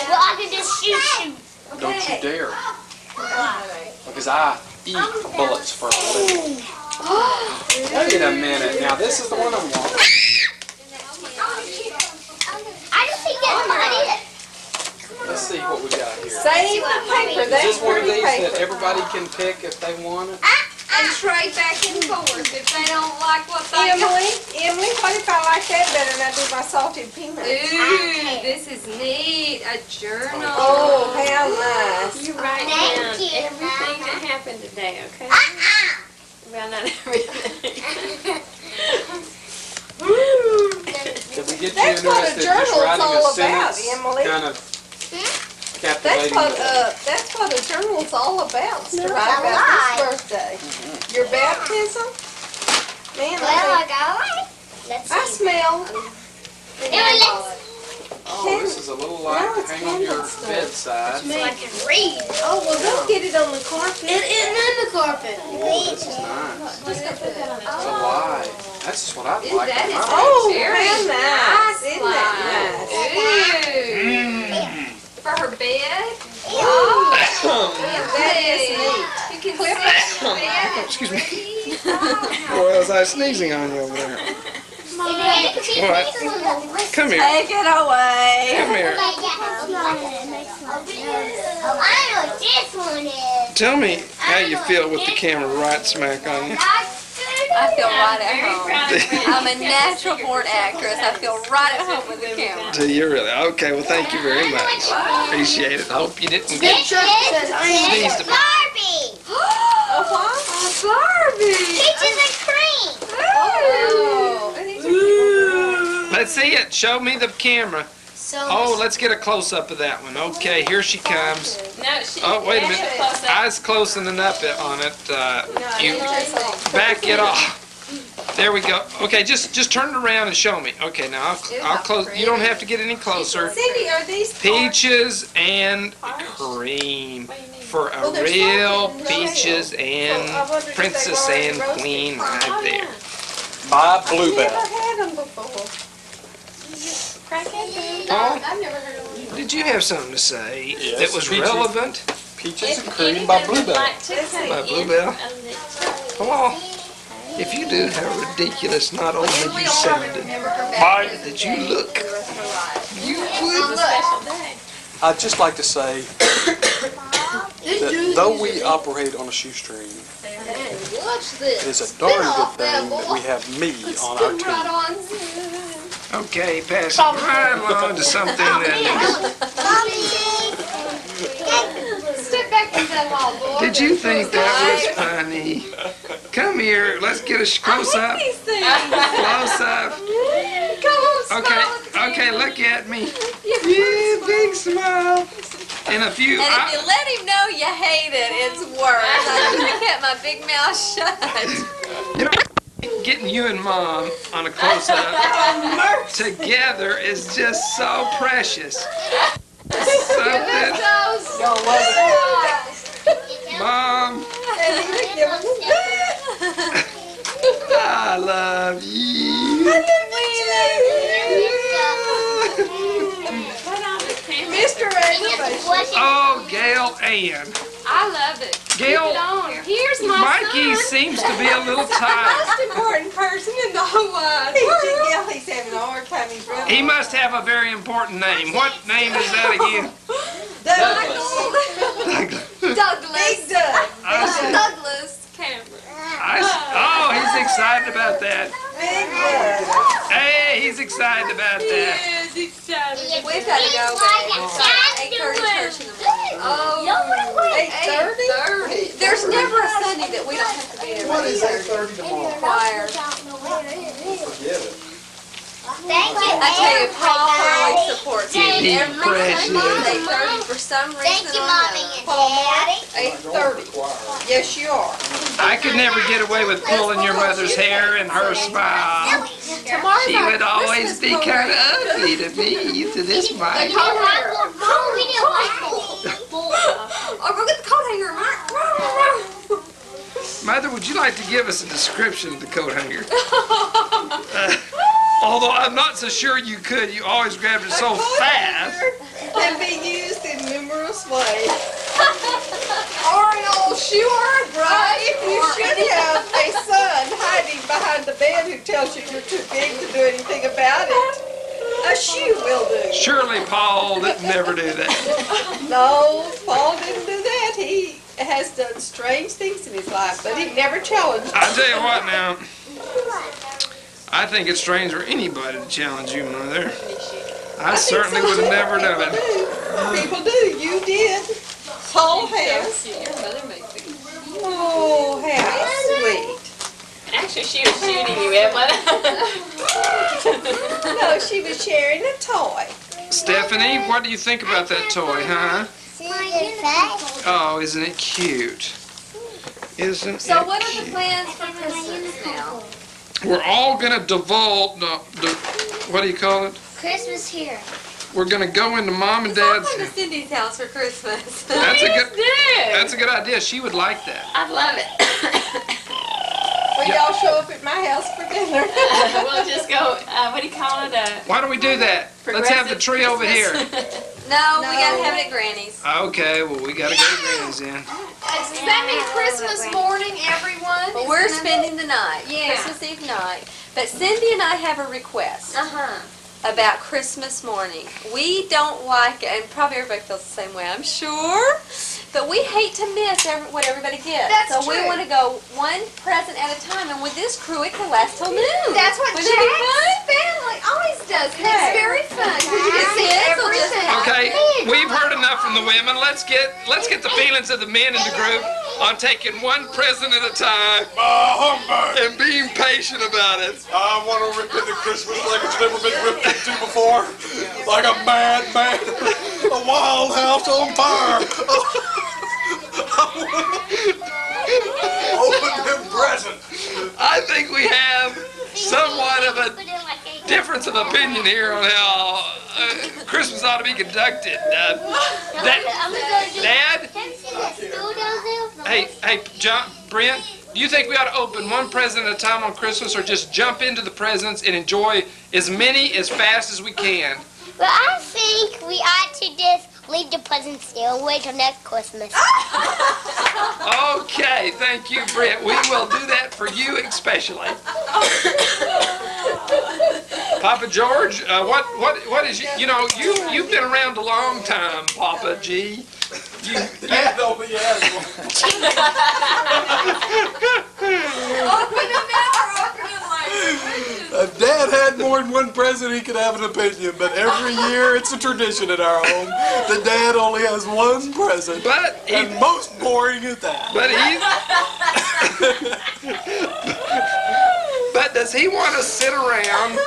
Well, I can just shoot. Don't you dare. Because I eat bullets for a living. Wait a minute. Now this is the one I want. I just think that's mine. Let's see what we got here. Save the paper. Is this one of these that everybody can pick if they want it? And trade back and forth. If they don't like what they got. Emily, what if I like that better than I do my salted peanuts? Ooh, this is neat. A journal. Oh, how nice. You write Thank down you. everything that happened today, okay? found out everything. Did we get you That's what a interested in just journal's writing all a about, sentence? Emily. Kind of captivating. That's what a journal's all about, is to write about this birthday. Your baptism? Man, Well, I got one. Let's I see. smell. Oh, this is a little light to hang on your bedside. So I can read. Oh, well, don't get it on the carpet. It isn't in the carpet. Oh, this is nice. It's a light. That's just what I'd like. That is Oh, very how nice. Isn't that Ooh. For her bed? nice? That is neat. You can sleep in your bed. Excuse me. Boy, was I sneezing on you over there. What? Come here. Take it away. Come here. Oh, I know what this one is. Tell me how you feel with the camera right smack on you. I feel right at home. I'm a natural born actress. I feel right at home with the camera. Do you really? Okay, well, thank you very much. Appreciate it. I hope you didn't This get is sneezed about. Barbie. A what? Barbie! Peaches and cream. Let's see it. Show me the camera. So Oh, let's get a close-up of that one. Okay, here she comes. No, she. Oh, wait a that's minute. close up. Eyes closing enough on it. You back it off. There we go. Okay, just turn it around and show me. Okay, now I'll close. You don't have to get any closer. Cindy, are these Peaches and cream for a real peaches and princess and queen right there. By I've Bluebell. never had them before. Paul, did you have something to say Yes, that was peaches. relevant? Peaches and cream by Bluebell. By Bluebell? Paul, if you do, how ridiculous not only you sounded, Bye. but that you look. You would. I'd just like to say that though we operate on a shoestring, it is a darn good thing that we have me on our team. Okay, pass it right along to something that Step back into that hall, boy. Did you think that was funny? Come here, let's get a close up. Close up. Okay, look at me. Yeah, big smile. And a few. And if you let him know you hate it, it's worse. I should have kept my big mouth shut. You know, getting you and Mom on a close-up together is just so precious. Something. Mom, I love you. Mr. Aggravations. Oh, Gail Ann. I love it. Gail, Keep it on. Here's my Mikey son. seems to be a little tired. Most important person in the whole wide world. He's having a hard time. He's really He must have a very important name. What name is that again? Douglas. Big Doug. Douglas Cameron. Oh, he's excited about that. Big Doug. Hey, he's excited about that. We've got to go back. 8:30 church in the morning. Oh, 8:30? There's never a Sunday that we don't have to be there. What is 8:30 tomorrow? Choir. Forget it. Thank you. I tell you, Paul really supports me. He Every precious. Sunday, 8:30 for some reason. Thank you, Mommy and Daddy. 8:30. Yes, you are. I could never get away with pulling your mother's hair and her smile. Tomorrow's She our would always be Christmas kind of parade. ugly to me, to this Mike. Or go get the coat hanger, Mark. Mother, would you like to give us a description of the coat hanger? Although I'm not so sure you could. You always grabbed it so fast. Can be used in numerous ways. Or an old shoe, right? If you should have a son hiding behind the bed who tells you you're too big to do anything about it, a shoe will do. Surely Paul didn't never do that. No, Paul didn't do that. He has done strange things in his life, but he never challenged. I'll tell you what now. I think it's strange for anybody to challenge you, Mother. I certainly would have never done it. People do. You did. Paul has. Your mother makes it. Oh, how sweet. Actually, she was shooting you, Evelyn. No, she was sharing a toy. Stephanie, what do you think about that toy, huh? Oh, isn't it cute? Isn't So it what are the cute? plans for Christmas now? We're all gonna divulge. No, what do you call it? Christmas here. We're gonna go into Mom and Let's all Dad's. come to Cindy's house for Christmas. That's a good. Good. That's a good idea. She would like that. I love it. Will y'all show up at my house for dinner? We'll just go, what do you call it? Why don't we do that? Let's have the tree over here. No, we gotta have it at Granny's. Okay, well we gotta go to Granny's then. Does that mean Christmas morning, everyone? Well, we're spending the night, Christmas Eve night. But Cindy and I have a request about Christmas morning. We don't like it, and probably everybody feels the same way, I'm sure. But we hate to miss what everybody gets. That's so we true. want to go one present at a time, and with this crew, it can last till noon. That's what Wouldn't that be Jack's family always does. And it's very fun. You can see everything. Okay, we've heard enough from the women. Let's get the feelings of the men in the group on taking one present at a time and being patient about it. I want to rip into Christmas like it's never been ripped into before. Like a mad man. A wild house on fire. Open them presents. I think we have somewhat of a difference of opinion here on how Christmas ought to be conducted. Dad? Hey, John, Brent, do you think we ought to open one present at a time on Christmas, or just jump into the presents and enjoy as many as fast as we can? Well, I think we ought to just leave the presents there and wait till next Christmas. Okay, thank you, Brent. We will do that for you especially. Papa George, what is you've been around a long time, Papa G. Dad only has one. Open them now or open them like If Dad had more than one present, he could have an opinion. But every year, it's a tradition in our home that Dad only has one present. And most boring at that. But does he want to sit around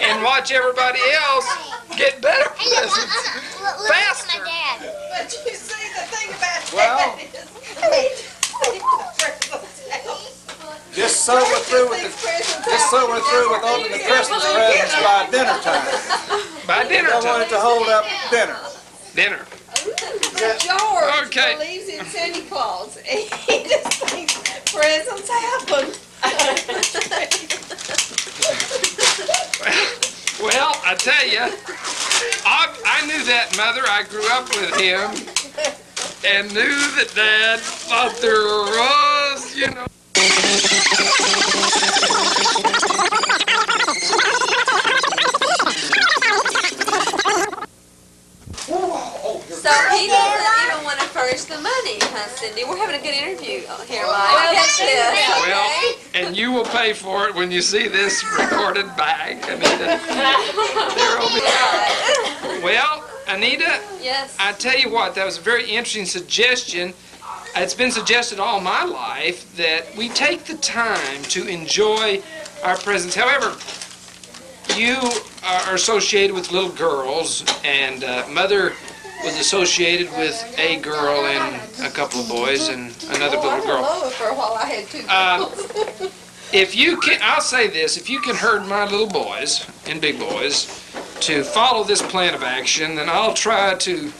and watch everybody else get better presents faster? But you see, the thing about Well. that is, Just so we're through with opening the Christmas presents by dinner time. By dinner I time. wanted to hold up dinner. Dinner. George Okay. believes in Santa Claus. He just thinks presents happen. Well, I tell you, I knew that, Mother. I grew up with him and knew that Dad thought there was, So he doesn't even want to furnish the money, huh, Cindy? We're having a good interview here, Mike. Well, and you will pay for it when you see this recorded back. Well, Anita, yes. I tell you what, that was a very interesting suggestion. It's been suggested all my life that we take the time to enjoy our presents. However, you are associated with little girls, and Mother was associated with a girl and a couple of boys and another little girl. Oh, for a while I had two girls. If you can, I'll say this, if you can herd my little boys and big boys to follow this plan of action, then I'll try to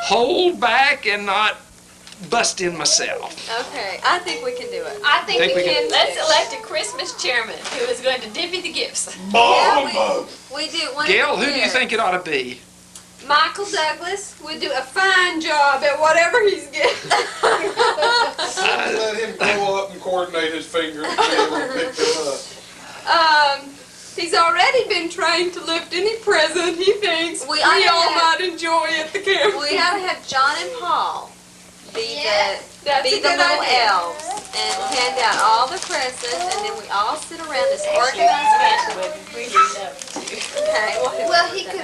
hold back and not bust in myself. Okay, I think we can do it. I think Think we we can. can- Let's elect a Christmas chairman who is going to divvy the gifts. We do one. Gail, who do you think it ought to be? Michael Douglas would do a fine job at whatever he's getting. Let him grow up and coordinate his fingers and pick them up. He's already been trained to lift any present he thinks we all might enjoy at the camp. We ought to have John and Paul be the little elves and hand out all the presents, and then we all sit around this organized Okay, Well, he could,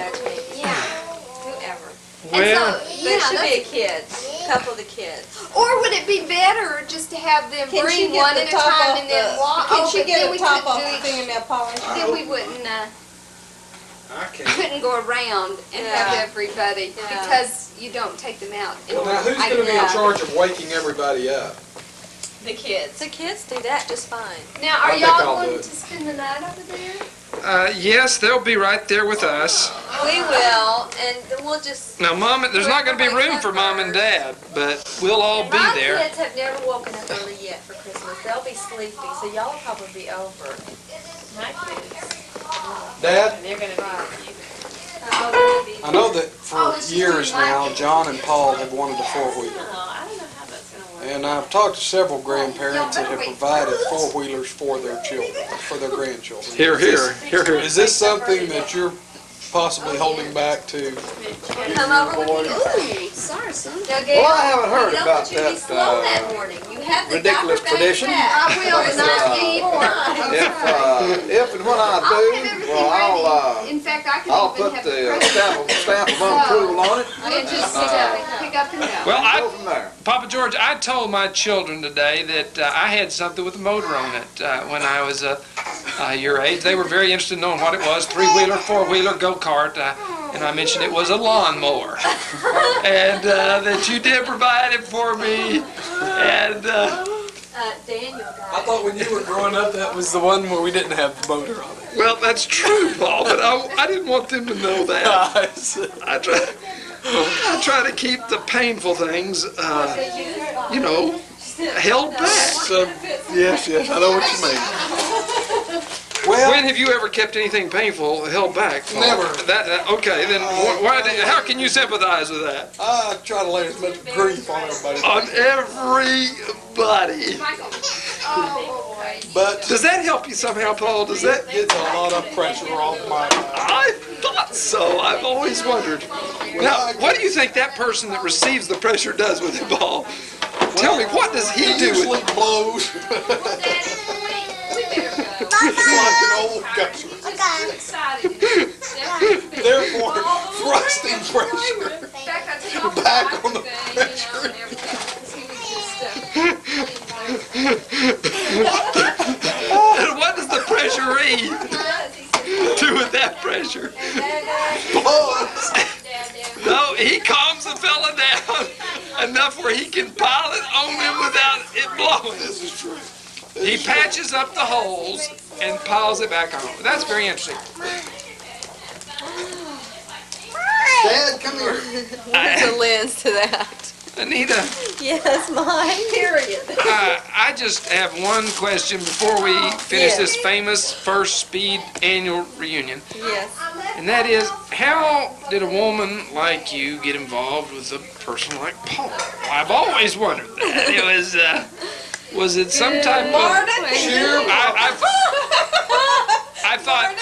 whoever. Well, There should be a kid. couple of the kids. Or would it be better just to have them bring one at a time and then walk? Can she get a top off the the fingernail polish? Then we couldn't go around and have everybody because you don't take them out. Well, now who's going to be in charge of waking everybody up? The kids. The kids do that just fine. Now, are I think I'll y'all do going it. to spend the night over there? Yes, they'll be right there with us. We will, and we'll just... Now, Mom, there's not going to be room for Mom and Dad, but we'll all be My there. kids have never woken up early yet for Christmas. They'll be sleepy, so y'all will probably be over. My kids. Dad, They're going to be. I know that for years now, John and Paul have wanted a four-wheeler. I don't know how that's going to work. And I've talked to several grandparents that have provided four-wheelers for their children, for their grandchildren. Here, here, here, here. Is this something that you're possibly holding back to? Come over with me. Ooh, sorry, son. Now, Gail, Well, I haven't heard don't about want you to be that, slow that morning. You have the ridiculous diaper bag tradition. back. I will, but not anymore. If and when I I'll have do, everything well, ready. In fact, I can I'll even put have the the stamp of approval on it. and just pick up and go. Well, Go from there. Papa George, I told my children today that I had something with a motor on it when I was your age. They were very interested in knowing what it was, three-wheeler, four-wheeler, go-kart, and I mentioned it was a lawnmower. And that you did provide it for me, and... Daniel got I thought when you were growing up that was the one where we didn't have the motor on it. Well, that's true, Paul, but I didn't want them to know that. I try to keep the painful things, you know, held back. So, yes, I know what you mean. Well, When have you ever kept anything painful held back, Paul? Never. Okay, then how can you sympathize with that? I try to lay as much grief on everybody. On everybody. But Does that help you somehow, Paul? Does that? it's a lot of pressure off my mind. I thought so. I've always wondered. Now, what do you think that person that receives the pressure does with it, Paul? Tell me, what does he do usually with it? blows. It's like an old gusher. Therefore, thrusting pressure back on the pressure. And what does the pressuree do with that pressure? No, he calms the fella down enough where he can pile it on him without it blowing. This is true. He patches up the holes and piles it back on. That's very interesting. Dad, come here. There's a lens to that. Anita, Yes, mine. Period. I just have one question before we finish this famous First Speed annual reunion. Yes. And that is, how did a woman like you get involved with a person like Paul? I've always wondered that. It was it some type of sheer? I thought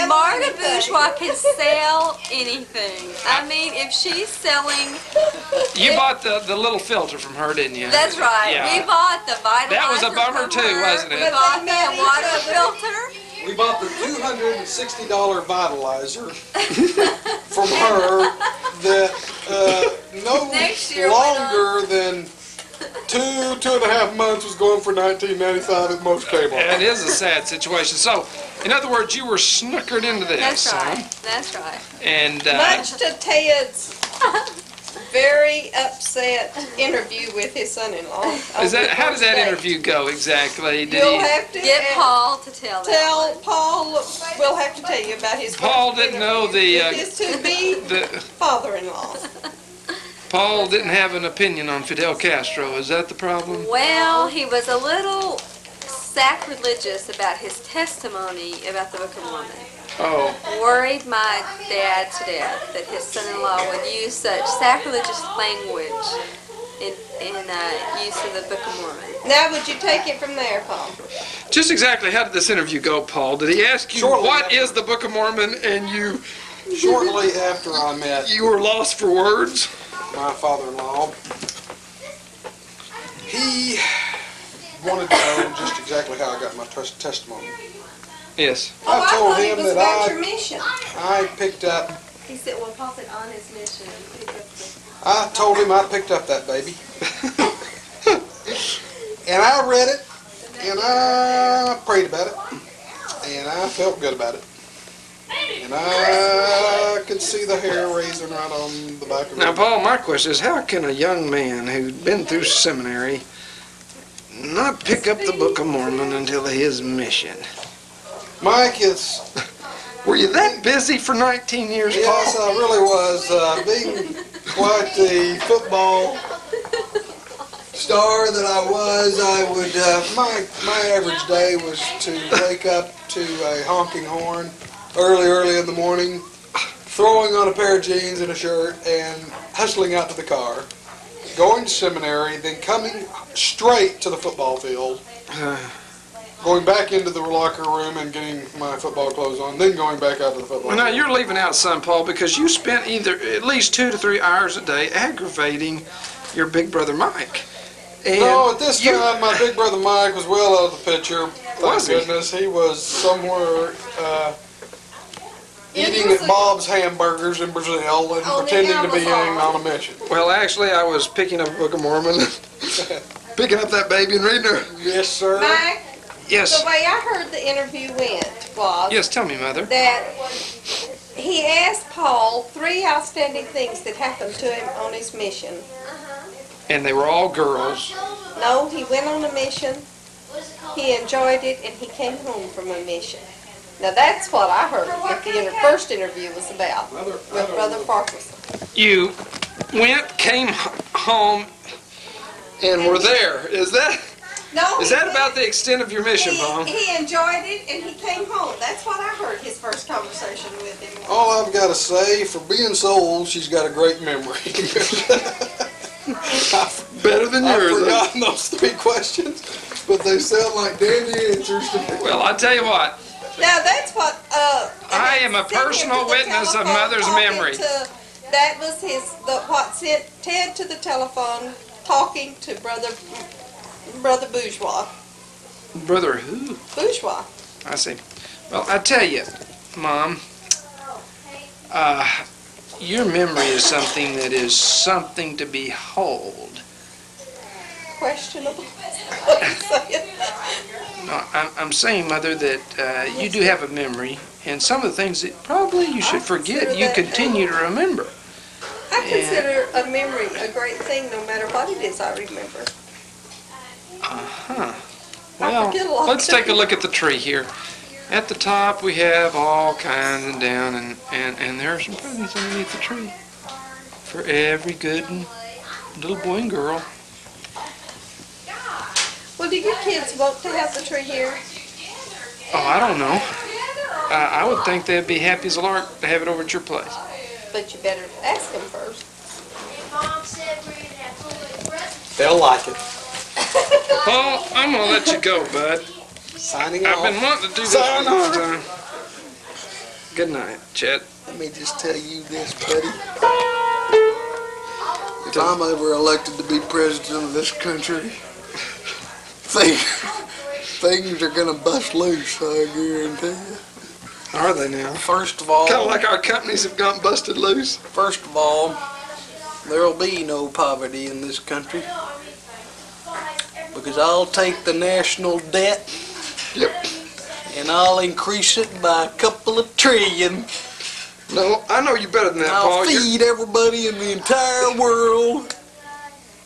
Marta Bourgeois can sell anything. I mean, if she's selling... you bought the little filter from her, didn't you? That's right. Yeah. We bought the vitalizer. That was a bummer from too, her. wasn't it? We bought the water filter. We bought the $260 vitalizer from her that no Next year longer than 2.5 months was going for $19.95 at most Kmart. It is a sad situation. So, in other words, you were snookered into this. That's right. Huh? That's right. And Much to Ted's very upset interview with his son-in-law. how did that interview go exactly? Did You'll he? have to Get Paul to tell that. tell Paul. We'll have to tell you about his. Paul didn't know his to-be the father-in-law. Paul didn't have an opinion on Fidel Castro. Is that the problem? Well, he was a little sacrilegious about his testimony about the Book of Mormon. Oh, Worried my dad to death that his son-in-law would use such sacrilegious language in use of the Book of Mormon. Now, would you take it from there, Paul? just exactly how did this interview go, Paul? Did he ask you what is the Book of Mormon, and you Shortly after I met were lost for words? my father-in-law, he wanted to know just exactly how I got my testimony. Yes. I I told thought it him was that about your mission. I picked up He said, well, Paul said on his mission. I told him I picked up that baby. And I read it, and I prayed about it, and I felt good about it. And I could see the hair raising right on the back of it. Now, Paul, my question is, how can a young man who'd been through seminary not pick up the Book of Mormon until his mission? Mike, were you that busy for 19 years, Paul? Yes, I really was. Being quite the football star that I was, I would, my average day was to wake up to a honking horn early in the morning, throwing on a pair of jeans and a shirt, and hustling out to the car, going to seminary, then coming straight to the football field, going back into the locker room and getting my football clothes on, then going back out to the football field. Now, you're leaving out some, Paul, because you spent either at least 2 to 3 hours a day aggravating your big brother Mike. And no, at this time, my big brother Mike was well out of the picture. Thank goodness. He was somewhere eating at Bob's Hamburgers in Brazil and pretending to be on a mission. Well, actually, I was picking up a Book of Mormon, picking up that baby and reading her. Yes, sir. Mike, yes. The way I heard the interview went was... Yes, tell me, Mother. ...that he asked Paul 3 outstanding things that happened to him on his mission. And they were all girls. No, he went on a mission, he enjoyed it, and he came home from a mission. Now that's what I heard what the first interview was about with Brother Farquharson. You came home, and were there. Is that about the extent of your mission, Paul? He enjoyed it, and he came home. That's what I heard his first conversation with him. All I've got to say, for being so old, she's got a great memory. Better than yours. I've forgotten those 3 questions, but they sound like dandy answers to me. Well, I'll tell you what. Now that's what... I am a personal witness of Mother's memory. That was what sent Ted to the telephone talking to Brother Bourgeois. Brother who? Bourgeois. I see. Well, I tell you, Mom, your memory is something that is something to behold. Questionable. No, I'm saying, Mother, that you do have a memory, and some of the things that probably you should forget, you continue to remember. I consider a memory a great thing, no matter what it is I remember. Uh-huh. Well, let's take a look at the tree here. At the top, we have all kinds, and down, and there are some presents underneath the tree for every good little boy and girl. Well, do your kids want to have the tree here? Oh, I don't know. I would think they'd be happy as a lark to have it over at your place. But you better ask them first. They'll like it. Paul, I'm going to let you go, bud. Signing off. I've been wanting to do this for a long time. Good night, Chet. Let me just tell you this, buddy. If I'm ever elected to be president of this country, things are going to bust loose, I guarantee you. Are they now? First of all... Kind of like our companies have gone busted loose. First of all, there'll be no poverty in this country. Because I'll take the national debt. Yep. And I'll increase it by a couple of trillion. No, I know you better than that, Paul. I'll feed everybody in the entire world.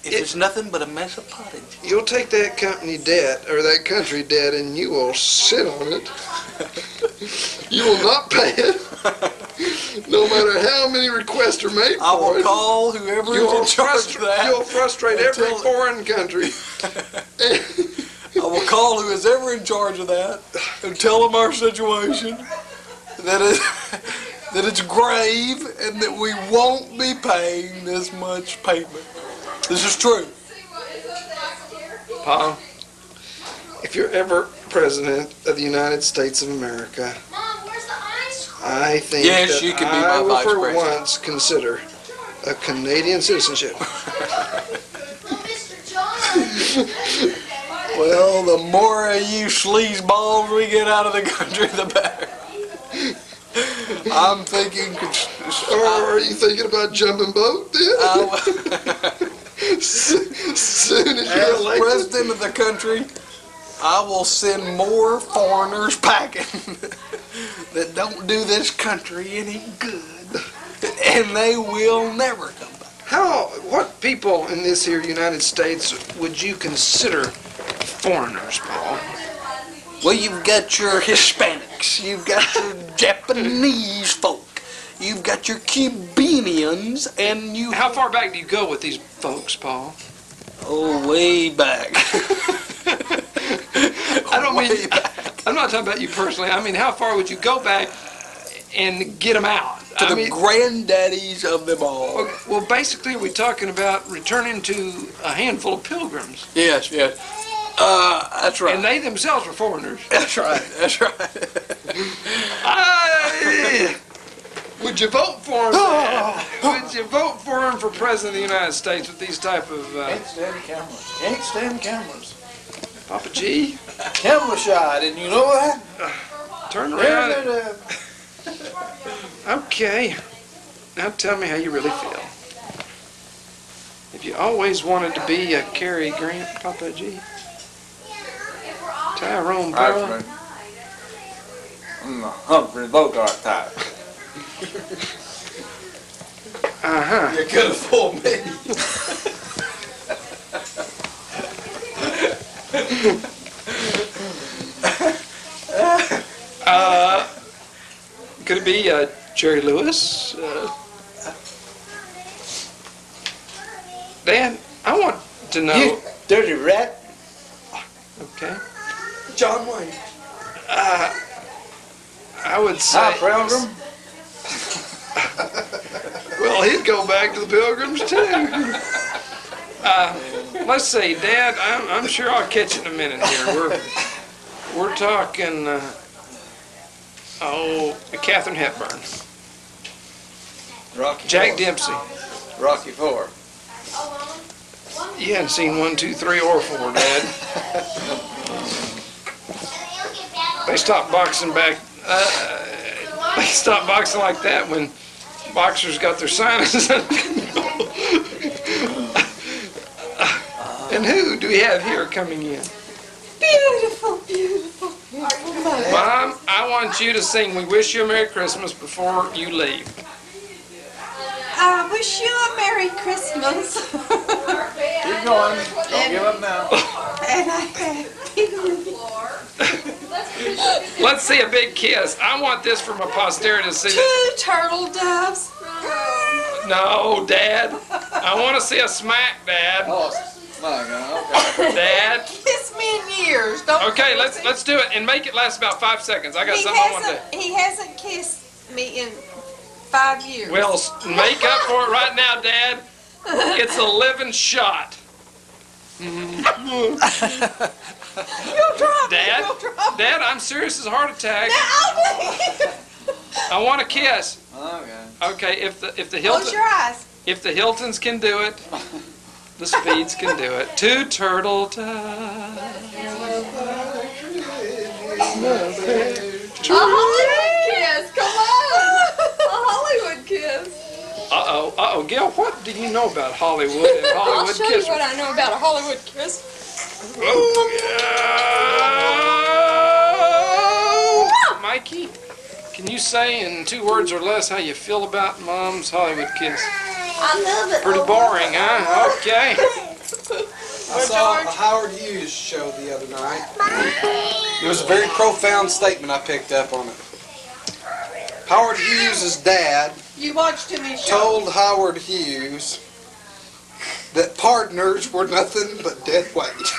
If it's nothing but a mess of pottage. You'll take that company debt, or that country debt, and you will sit on it. You will not pay it. No matter how many requests are made for it. I will call whoever is in charge of that. You'll frustrate every foreign country. I will call who is ever in charge of that and tell them our situation, that it's grave, and that we won't be paying this much payment. This is true. Paul, if you're ever president of the United States of America, I think that you can be my I will vice for president. once consider a Canadian citizenship. Well, the more of you sleazeballs we get out of the country, the better. I'm thinking Or are you thinking about jumping boat then? Soon as you're As elected. president of the country, I will send more foreigners packing that don't do this country any good, and they will never come back. What people in this here United States would you consider foreigners, Paul? Well, you've got your Hispanics, you've got your Japanese folk, you've got your Cubanians, and you... How far back do you go with these folks, Paul? Oh, way back. I don't mean, I'm not talking about you personally. I mean, how far would you go back and get them out? To the granddaddies of them all. Well, basically, we're talking about returning to a handful of pilgrims. Yes. That's right. And they themselves were foreigners. That's right. Would you vote for him, Dad? Would you vote for him for President of the United States with these type of... Can't stand cameras. Papa G? Camera shy, didn't you know that? Turn around. Okay. Now tell me how you really feel. If you always wanted to be a Cary Grant, Papa G? Tyrone Burrow? I'm the Humphrey Bogart type. Uh-huh. You could have fooled me. Could it be Jerry Lewis? Dan, I want to know... You dirty rat. Okay. John Wayne. I would say... Hi, Pilgrim. Well, he'd go back to the Pilgrims, too. Let's see, Dad, I'm sure I'll catch you in a minute here. We're talking, Katharine Hepburn. Rocky Jack IV. Dempsey. Rocky IV. You hadn't seen 1, 2, 3, or 4, Dad. They stopped boxing back. They stopped boxing like that when boxers got their sinuses. And who do we have here coming in? Beautiful. Mom, I want you to sing "We Wish You a Merry Christmas" before you leave. I wish you a Merry Christmas. Keep going. Don't give up now. And a Happy New Year. Let's see a big kiss. I want this for my posterity to see. 2 turtle doves. No, Dad. I want to see a smack, Dad. Oh, my God. Okay. Dad. Kiss me in years. Don't Okay, let's do it and make it last about 5 seconds. I got something I want to do. He hasn't kissed me in 5 years. Well, make up for it right now, Dad. It's a living shot. You'll drop Dad, me. You'll drop me. Dad, I'm serious as a heart attack. Now, I want a kiss. Okay. Okay, if the close your eyes. If the Hiltons can do it, the Speeds can do it. 2 turtle doves. A Hollywood kiss, come on! A Hollywood kiss. Uh-oh, Gail, what do you know about Hollywood and Hollywood I'll show kiss? you what I know about a Hollywood kiss. Oh, Mikey, can you say in 2 words or less how you feel about Mom's Hollywood kiss? I love it. Pretty boring, huh? Okay. I saw a Howard Hughes show the other night. There was a very profound statement I picked up on it. Howard Hughes' dad You watched him in show. told Howard Hughes that partners were nothing but dead weight.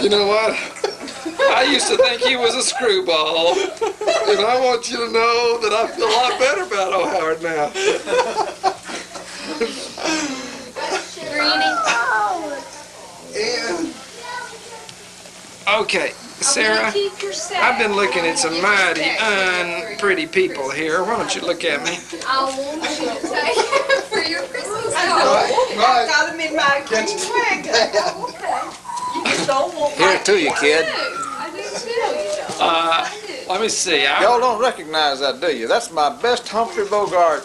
You know what? I used to think he was a screwball, and I want you to know that I feel a lot better about old Howard now. And Okay, Sarah, I've been looking at some mighty unpretty people here. Why don't you look at me? I want you to take it for your Christmas I right. got him in my green wagon. You just don't want Here to you, kid. I do too. let me see. Y'all don't recognize that, do you? That's my best Humphrey Bogart.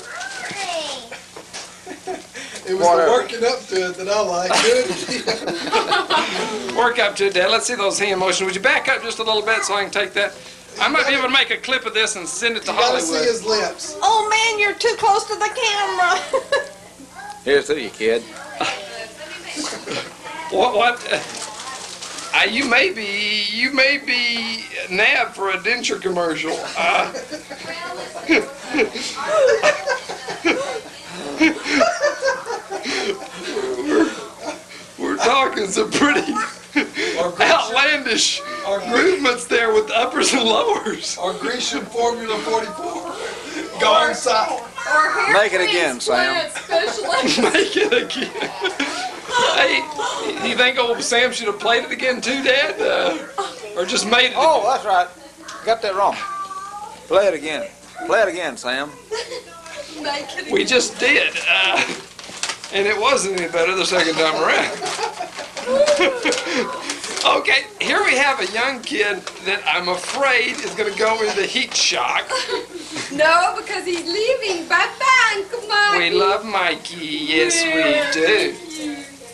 It was the working up to it that I like. Good. Work up to it, Dad. Let's see those hand motions. Would you back up just a little bit so I can take that? I might be able to make a clip of this and send it to Hollywood. You gotta see his lips. Oh man, you're too close to the camera. Here's to you, kid. What? You may be nabbed for a denture commercial. We're talking some pretty outlandish movements there with uppers and lowers. Our Grecian Formula 44 going south. Make it again, Sam. Make it again. Hey, you think old Sam should have played it again too, Dad? Or just made it? Oh, that's right. Got that wrong. Play it again. Play it again, Sam. We just did. And it wasn't any better the second time around. Okay, here we have a young kid that I'm afraid is going to go into heat shock. No, because he's leaving. Bye-bye, Uncle Mikey. We love Mikey. Yes, we do.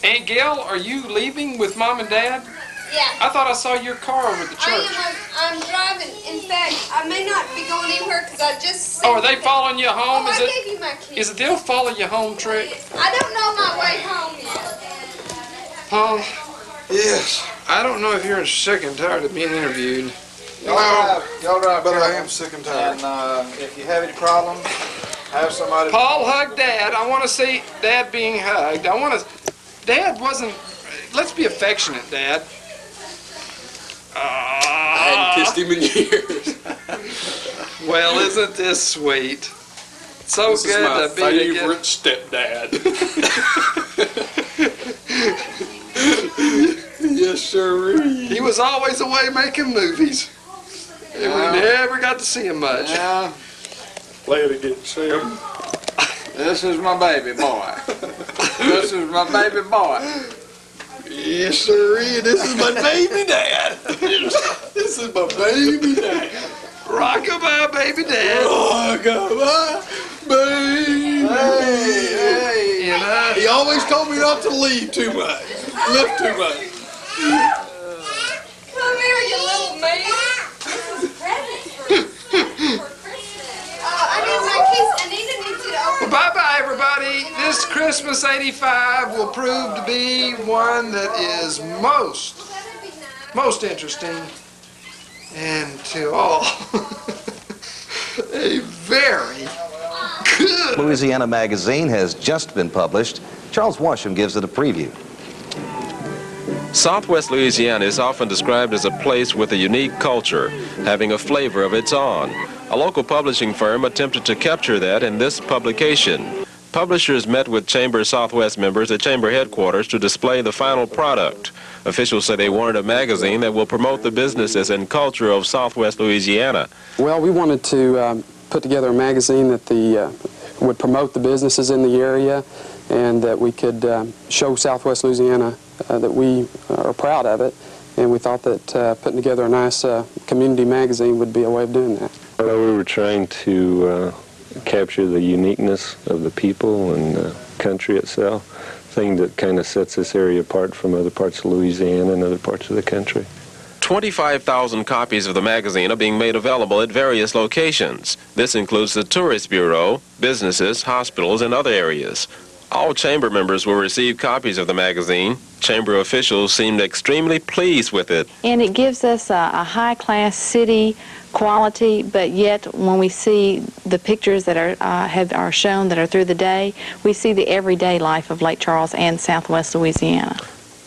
Aunt Gail, are you leaving with Mom and Dad? Yeah. I thought I saw your car over at the church. I'm driving. In fact, I may not be going anywhere because I just... Oh, are they following you home? Oh, I gave you my key. Is it they'll follow you home trick? I don't know my way home yet. Paul? Yes. I don't know if you're sick and tired of being interviewed. Y'all drive, but I am sick and tired. And if you have any problems, have somebody... Paul, hug Dad. I want to see Dad being hugged. I want to... Dad wasn't... Let's be affectionate, Dad. I hadn't kissed him in years. Well, isn't this sweet? So This good is my to be favorite stepdad. Yes, sir. He was always away making movies. And we never got to see him much. Yeah. Play it again, Sam. This is my baby boy. This is my baby boy. Yes, sir. This is my baby dad. This is my baby dad. Rockabye, baby dad. Rockabye, baby. Hey. He always told me not to leave too much. Lift too much. Come here, you little man. This is a present for Christmas. I need my keys. Anita needs you to open. Well, bye-bye, everybody. This Christmas '85 will prove to be one that is most interesting and to all a very good. Louisiana Magazine has just been published. Charles Washam gives it a preview. Southwest Louisiana is often described as a place with a unique culture, having a flavor of its own. A local publishing firm attempted to capture that in this publication. Publishers met with Chamber Southwest members at Chamber headquarters to display the final product. Officials say they wanted a magazine that will promote the businesses and culture of Southwest Louisiana. Well, we wanted to put together a magazine that would promote the businesses in the area and that we could show Southwest Louisiana that we are proud of it. And we thought that putting together a nice community magazine would be a way of doing that. Well, we were trying to capture the uniqueness of the people and the country itself, thing that kind of sets this area apart from other parts of Louisiana and other parts of the country. 25,000 copies of the magazine are being made available at various locations. This includes the Tourist Bureau, businesses, hospitals, and other areas. All Chamber members will receive copies of the magazine. Chamber officials seemed extremely pleased with it. And it gives us a high-class city quality, but yet when we see the pictures that are shown that are through the day, we see the everyday life of Lake Charles and Southwest Louisiana.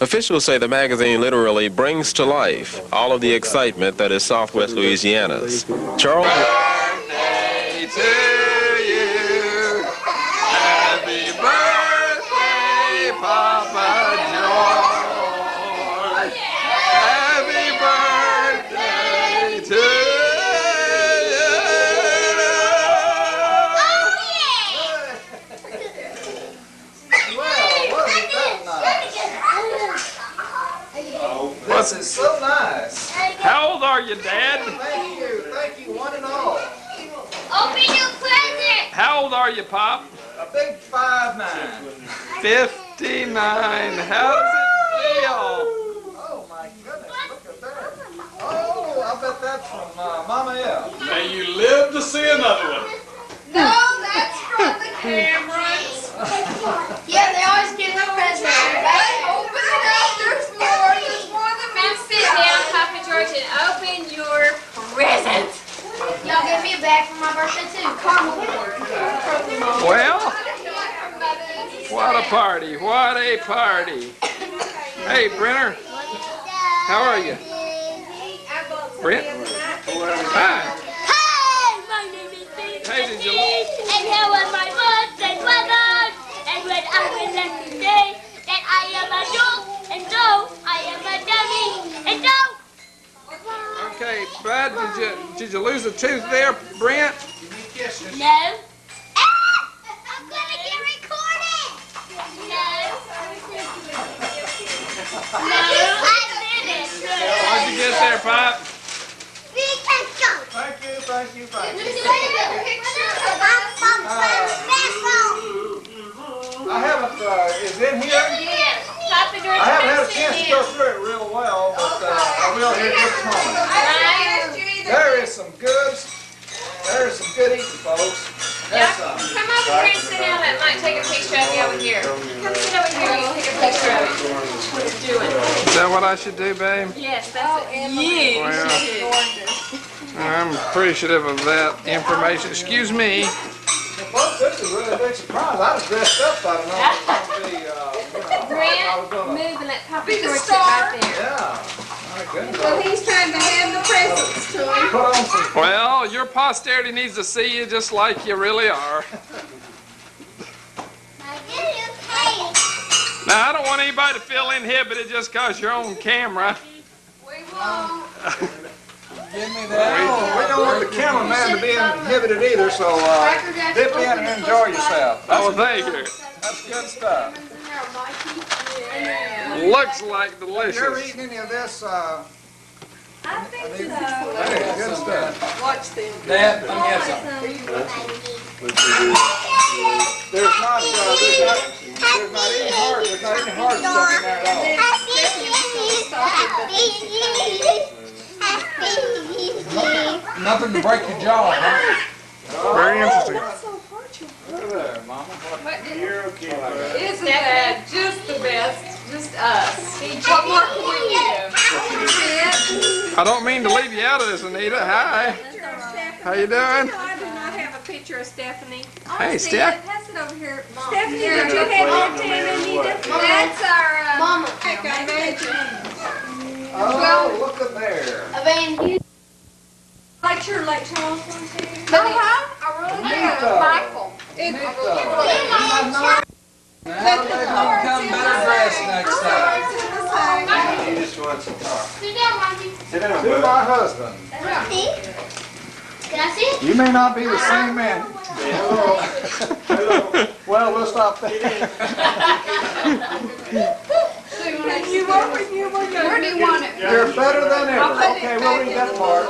Officials say the magazine literally brings to life all of the excitement that is Southwest Louisiana's. Charles. Birthday to you. Happy birthday, Papa George. Happy birthday to you. This is so nice. How old are you, Dad? Thank you How old are you, Pop? A big 5'9". 59. How does it feel? Oh my goodness, look at that. Oh, I bet that's from Mama L. May you live to see another one. No, that's from the Camerons. Yeah, they always give me presents. Open it up, there's more. There's more than Come sit down, Papa George, and open your present. Y'all give me a bag for my birthday too. Caramel corn. Well, what a party. What a party. Hey, Brenner. How are you? Brent? Hi. Hi, my name is Baby Hey, did you... and here was my birthday present. And when I would like to say that I am a dog, and no, I am a dummy, and no. Okay, Bud, did you lose a tooth there, Brent? No. I'm gonna get recorded. No. No. I did it. What'd you get there, Pop? Thank you, thank you, thank you. I haven't, is it here? Yes. Papa George, I haven't had a come chance sit to go down. through it real well, but I will here in just a moment. There is some good eating, folks. Yeah, That's come over here and sit down. That might take a picture of you over here. Come sit over here. You can take a picture of it. What it's doing. Is that what I should do, babe? Yes, that's it. You Well, should. I'm appreciative of that information. Excuse me. Folks, this is really a big surprise. I was dressed up, I don't know if it was going to be, Grant, I was going to... move and let Papa Be the George sit star. right there. Yeah. My goodness. Well, he's trying to hand the presents to him. Put on some... Well, your posterity needs to see you just like you really are. Now, I don't want anybody to feel inhibited just because you're on camera. We won't. Give me that. We don't want the cameraman to be inhibited either, so dip in and enjoy yourself. Oh, thank you. That's good stuff. Looks like You ever delicious. eaten any of this? I think so. Hey, good stuff. Watch them. Dad, let me get some. There's not any hard stuff in there at all. Nothing to break your jaw, huh? Very interesting. Look at there, Mama. You're okay. Isn't that just the best? Just us. What more can we do? I don't mean to leave you out of this, Anita. Hi. How you doing? I do not have a picture of Stephanie. Hey, Steph. Pass it over here. Stephanie, did you have your tan, Anita? That's our Mama. Heck, I imagine. Oh, look at there. Like your Charles one too. I really do. Michael. Now they become better dressed next time. Sit down, Monty. To my husband. Can I see it? You may not be the same man. Well, we'll stop there. Where do you want it? You're better than ever. Okay, we'll read that part.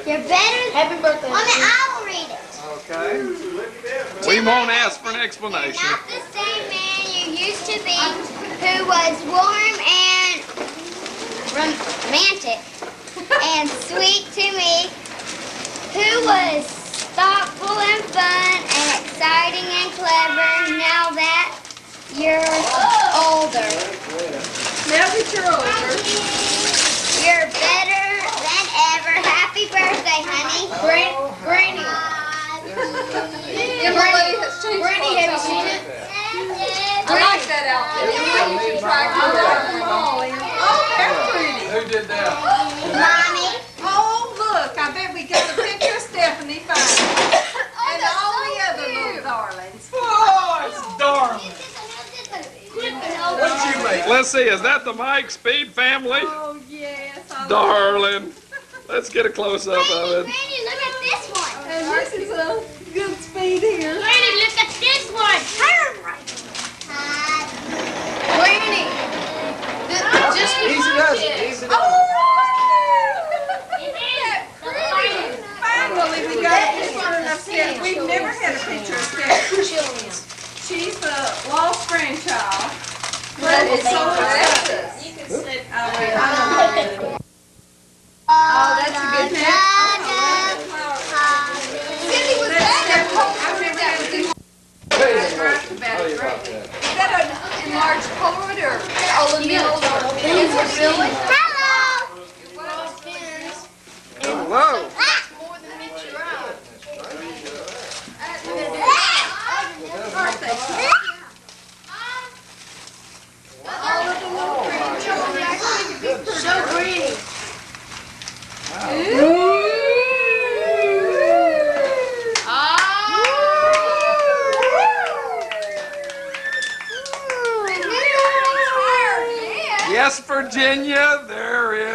You're better. Happy birthday. I will read it. Okay. We won't ask for an explanation. Not the same man you used to be, who was warm and romantic and sweet to me, who was thoughtful and fun and exciting and clever. Now that you're older. Now that you're older. You're better than ever. Happy birthday, honey. Granny. Emily has changed Granny, have you seen it? I like that outfit. You should try to them all. Oh, they're pretty. Who did that? Mommy. Oh, look. I bet we got a picture of Stephanie fine. And all the other little darlings. Oh, it's darling. What'd you make? Let's see, is that the Mike Speed family? Oh, yes. Darling. Let's get a close-up of it. Granny, look at this one. And this is a good speed here. Granny, look at this one. Turn right. Granny. Just Easy does it. Easy does it. Finally, we got a picture of Stephanie. We've It's so precious. You can sit Oh, that's a good picture. Cindy, was that Is that an enlarged Polaroid or Olympic? Is it really? Hello. So pretty. Yes, Virginia, there is.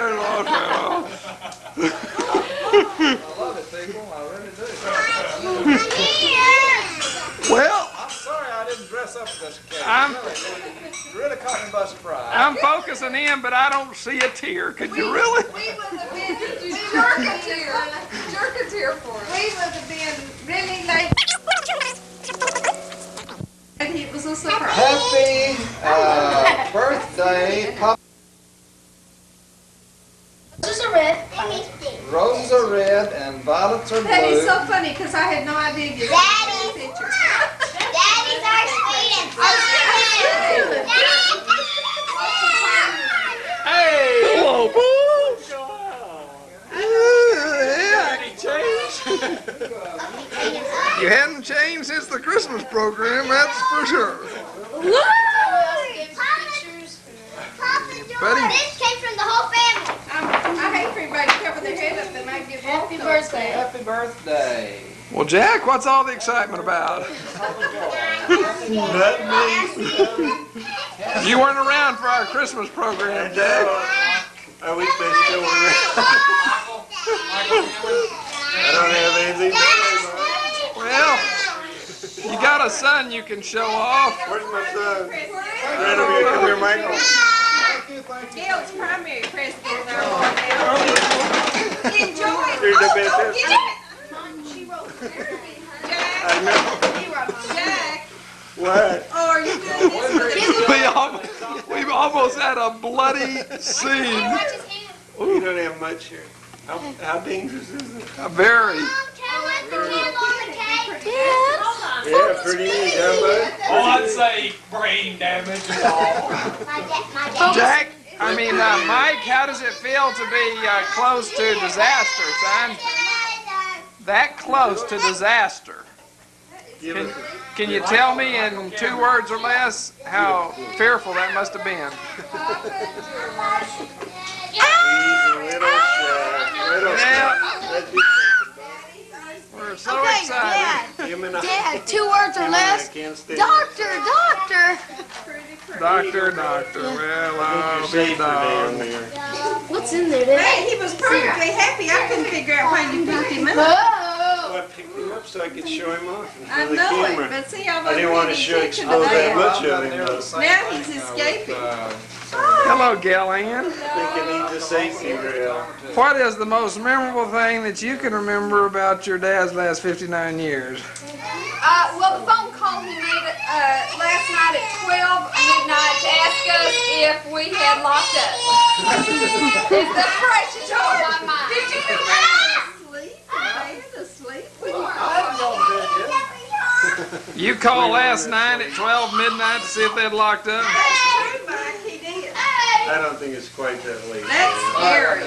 Well, I'm sorry I didn't dress up for this occasion. I'm really caught me by surprise. I'm focusing in, but I don't see a tear. Could you really? We would have been jerk a tear for us. We would have been really like. It was a surprise. Happy birthday, Papa. Roses are red. Roses are red and violets are blue. That is so funny because I had no idea you had pictures. Daddy's our sweetest. Hey! Hello, boo! You hadn't changed since the Christmas program, that's for sure. Buddy. This came from the whole family. I hate for everybody to cover their head up. They might get Happy birthday. Happy birthday. Well, Jack, what's all the excitement about? You weren't around for our Christmas program, Jack. I wish they still were around. I don't have anything to say, Well, you got a son you can show off. Where's my son? Right over here. Come here, Michael. Gail's primary president is our boy now. Enjoy. You're the best. She wrote very I know. Jack. What? Oh, are you doing this? We've almost had a bloody scene. You don't have much here. How dangerous is it? Very. Yeah, pretty neat, huh, bud? Oh, I'd say brain damage is all. Jack, Mike, how does it feel to be close to disaster, son? That close to disaster. Can you tell me in 2 words or less how fearful that must have been? We're so excited. Dad, 2 words or less. Doctor. Well, I'll be down there. What's in there, Dad? Hey, he was perfectly happy. I couldn't figure out why you picked him up. Oh. I picked him up so I could show him off I for the know camera. it, but see, I I didn't want to expose that much of him, though. Now he's escaping. Hello, Gail Ann. Thinking he's a safety rail. What is the most memorable thing that you can remember about your dad's last 59 years? Well, the phone call he made last night at 12 midnight to ask us if we had locked up. It's the precious on my mind. Did you know that? Asleep? You called last night at 12 midnight to see if they'd locked up? That's true, Mike. He did. I don't think it's quite that late. That's scary.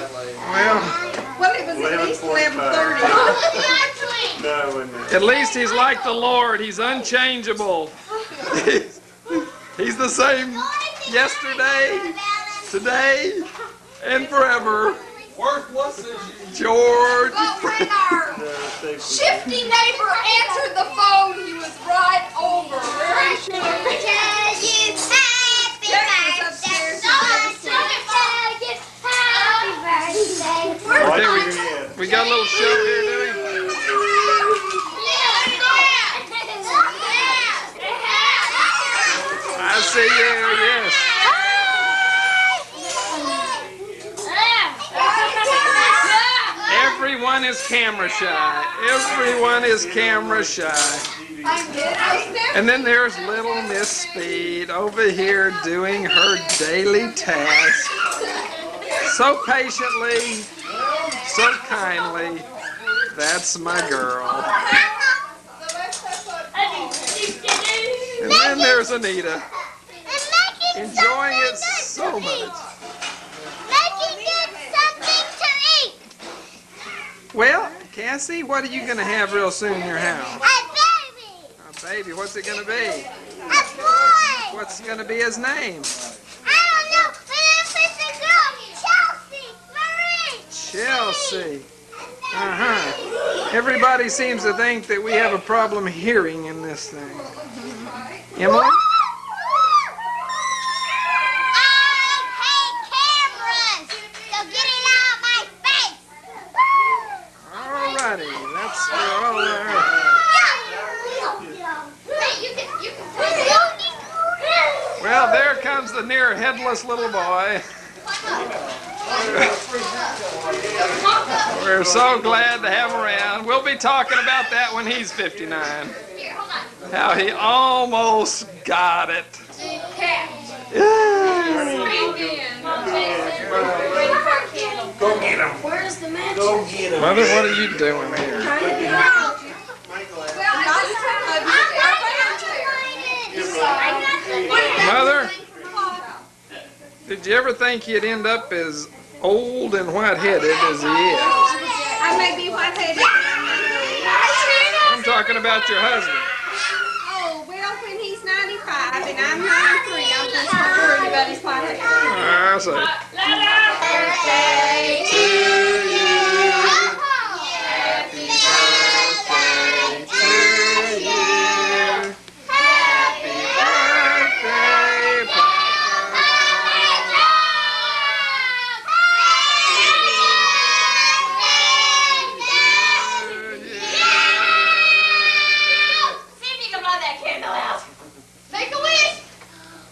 Well, it was at least 11:30. No, it wasn't. At least he's like the Lord. He's unchangeable. He's the same yesterday, today, and forever. Worthless as George. Well, when our shifty neighbor answered the phone, he was right over. Very sure. We got a little show here, do we? I see you, yes. Everyone is camera shy. Everyone is camera shy. And then there's little Miss Speed over here doing her daily task. So patiently, so kindly. That's my girl. And then there's Anita, enjoying it so much. Well, Cassie, what are you going to have real soon in your house? A baby. What's it going to be? A boy. What's going to be his name? I don't know, but it's a girl. Chelsea. Chelsea. Everybody seems to think that we have a problem hearing in this thing. Emily? Alrighty, that's all right. Well, there comes the near headless little boy. We're so glad to have him around. We'll be talking about that when he's 59. How he almost got it. Go get him. Where's the magic? Go get him. Mother, what are you doing here? Mother, did you ever think you'd end up as old and white-headed as he is? I may be white-headed, but I'm not. I'm talking about your husband. Oh, well, when he's 95 and I'm 93, I'm just not worried about his white-headed. I see. Birthday to you. Happy birthday to you. Happy birthday, Papa. Cindy, come blow that candle out. Make a wish.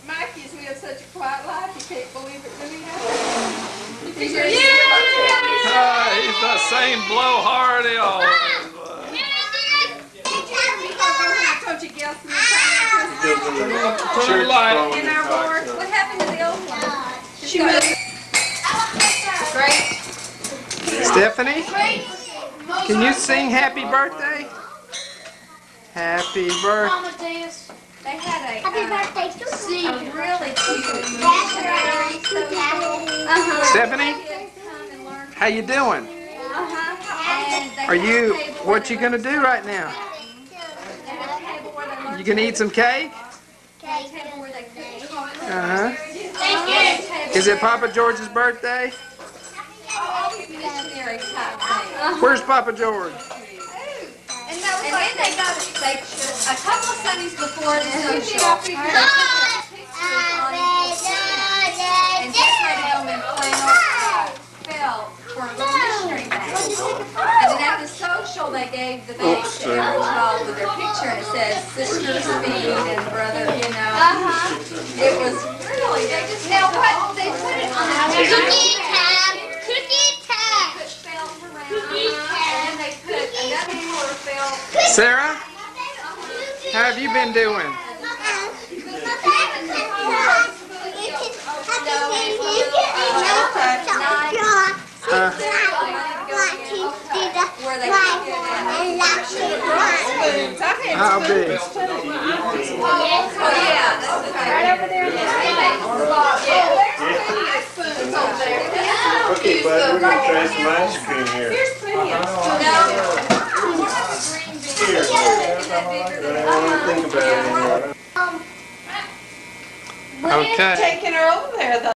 Mikey's lived such a quiet life, you can't believe it really happened. He's the same blowhard he always was. I told you, Gail, Turn the light. in our ward. What happened to the old one? She moved. Great. Stephanie, can you sing happy birthday? Happy birthday. They had a Happy birthday to you. a really cute Stephanie, how you doing? Are you, what you gonna do right now? You gonna eat some cake? Is it Papa George's birthday? Where's Papa George? And then they got, a couple of Sundays before the social, they took pictures on and decorated them in flannel felt for a little mystery bag. And then at the social, they gave the bag to every child with their picture, and it says Sister Speed and Brother, you know. It was really, they just, now what, they put it on the Cookie time. Cookie time. put felt around, and then they put another color felt. Sarah, how have you been doing? Where they put it I'll be. Oh yeah, that's the thing. Right over there. Okay, bud, we're gonna try some ice cream here. Here's plenty of Here, I don't think about it anymore. Okay. taking her over there, though.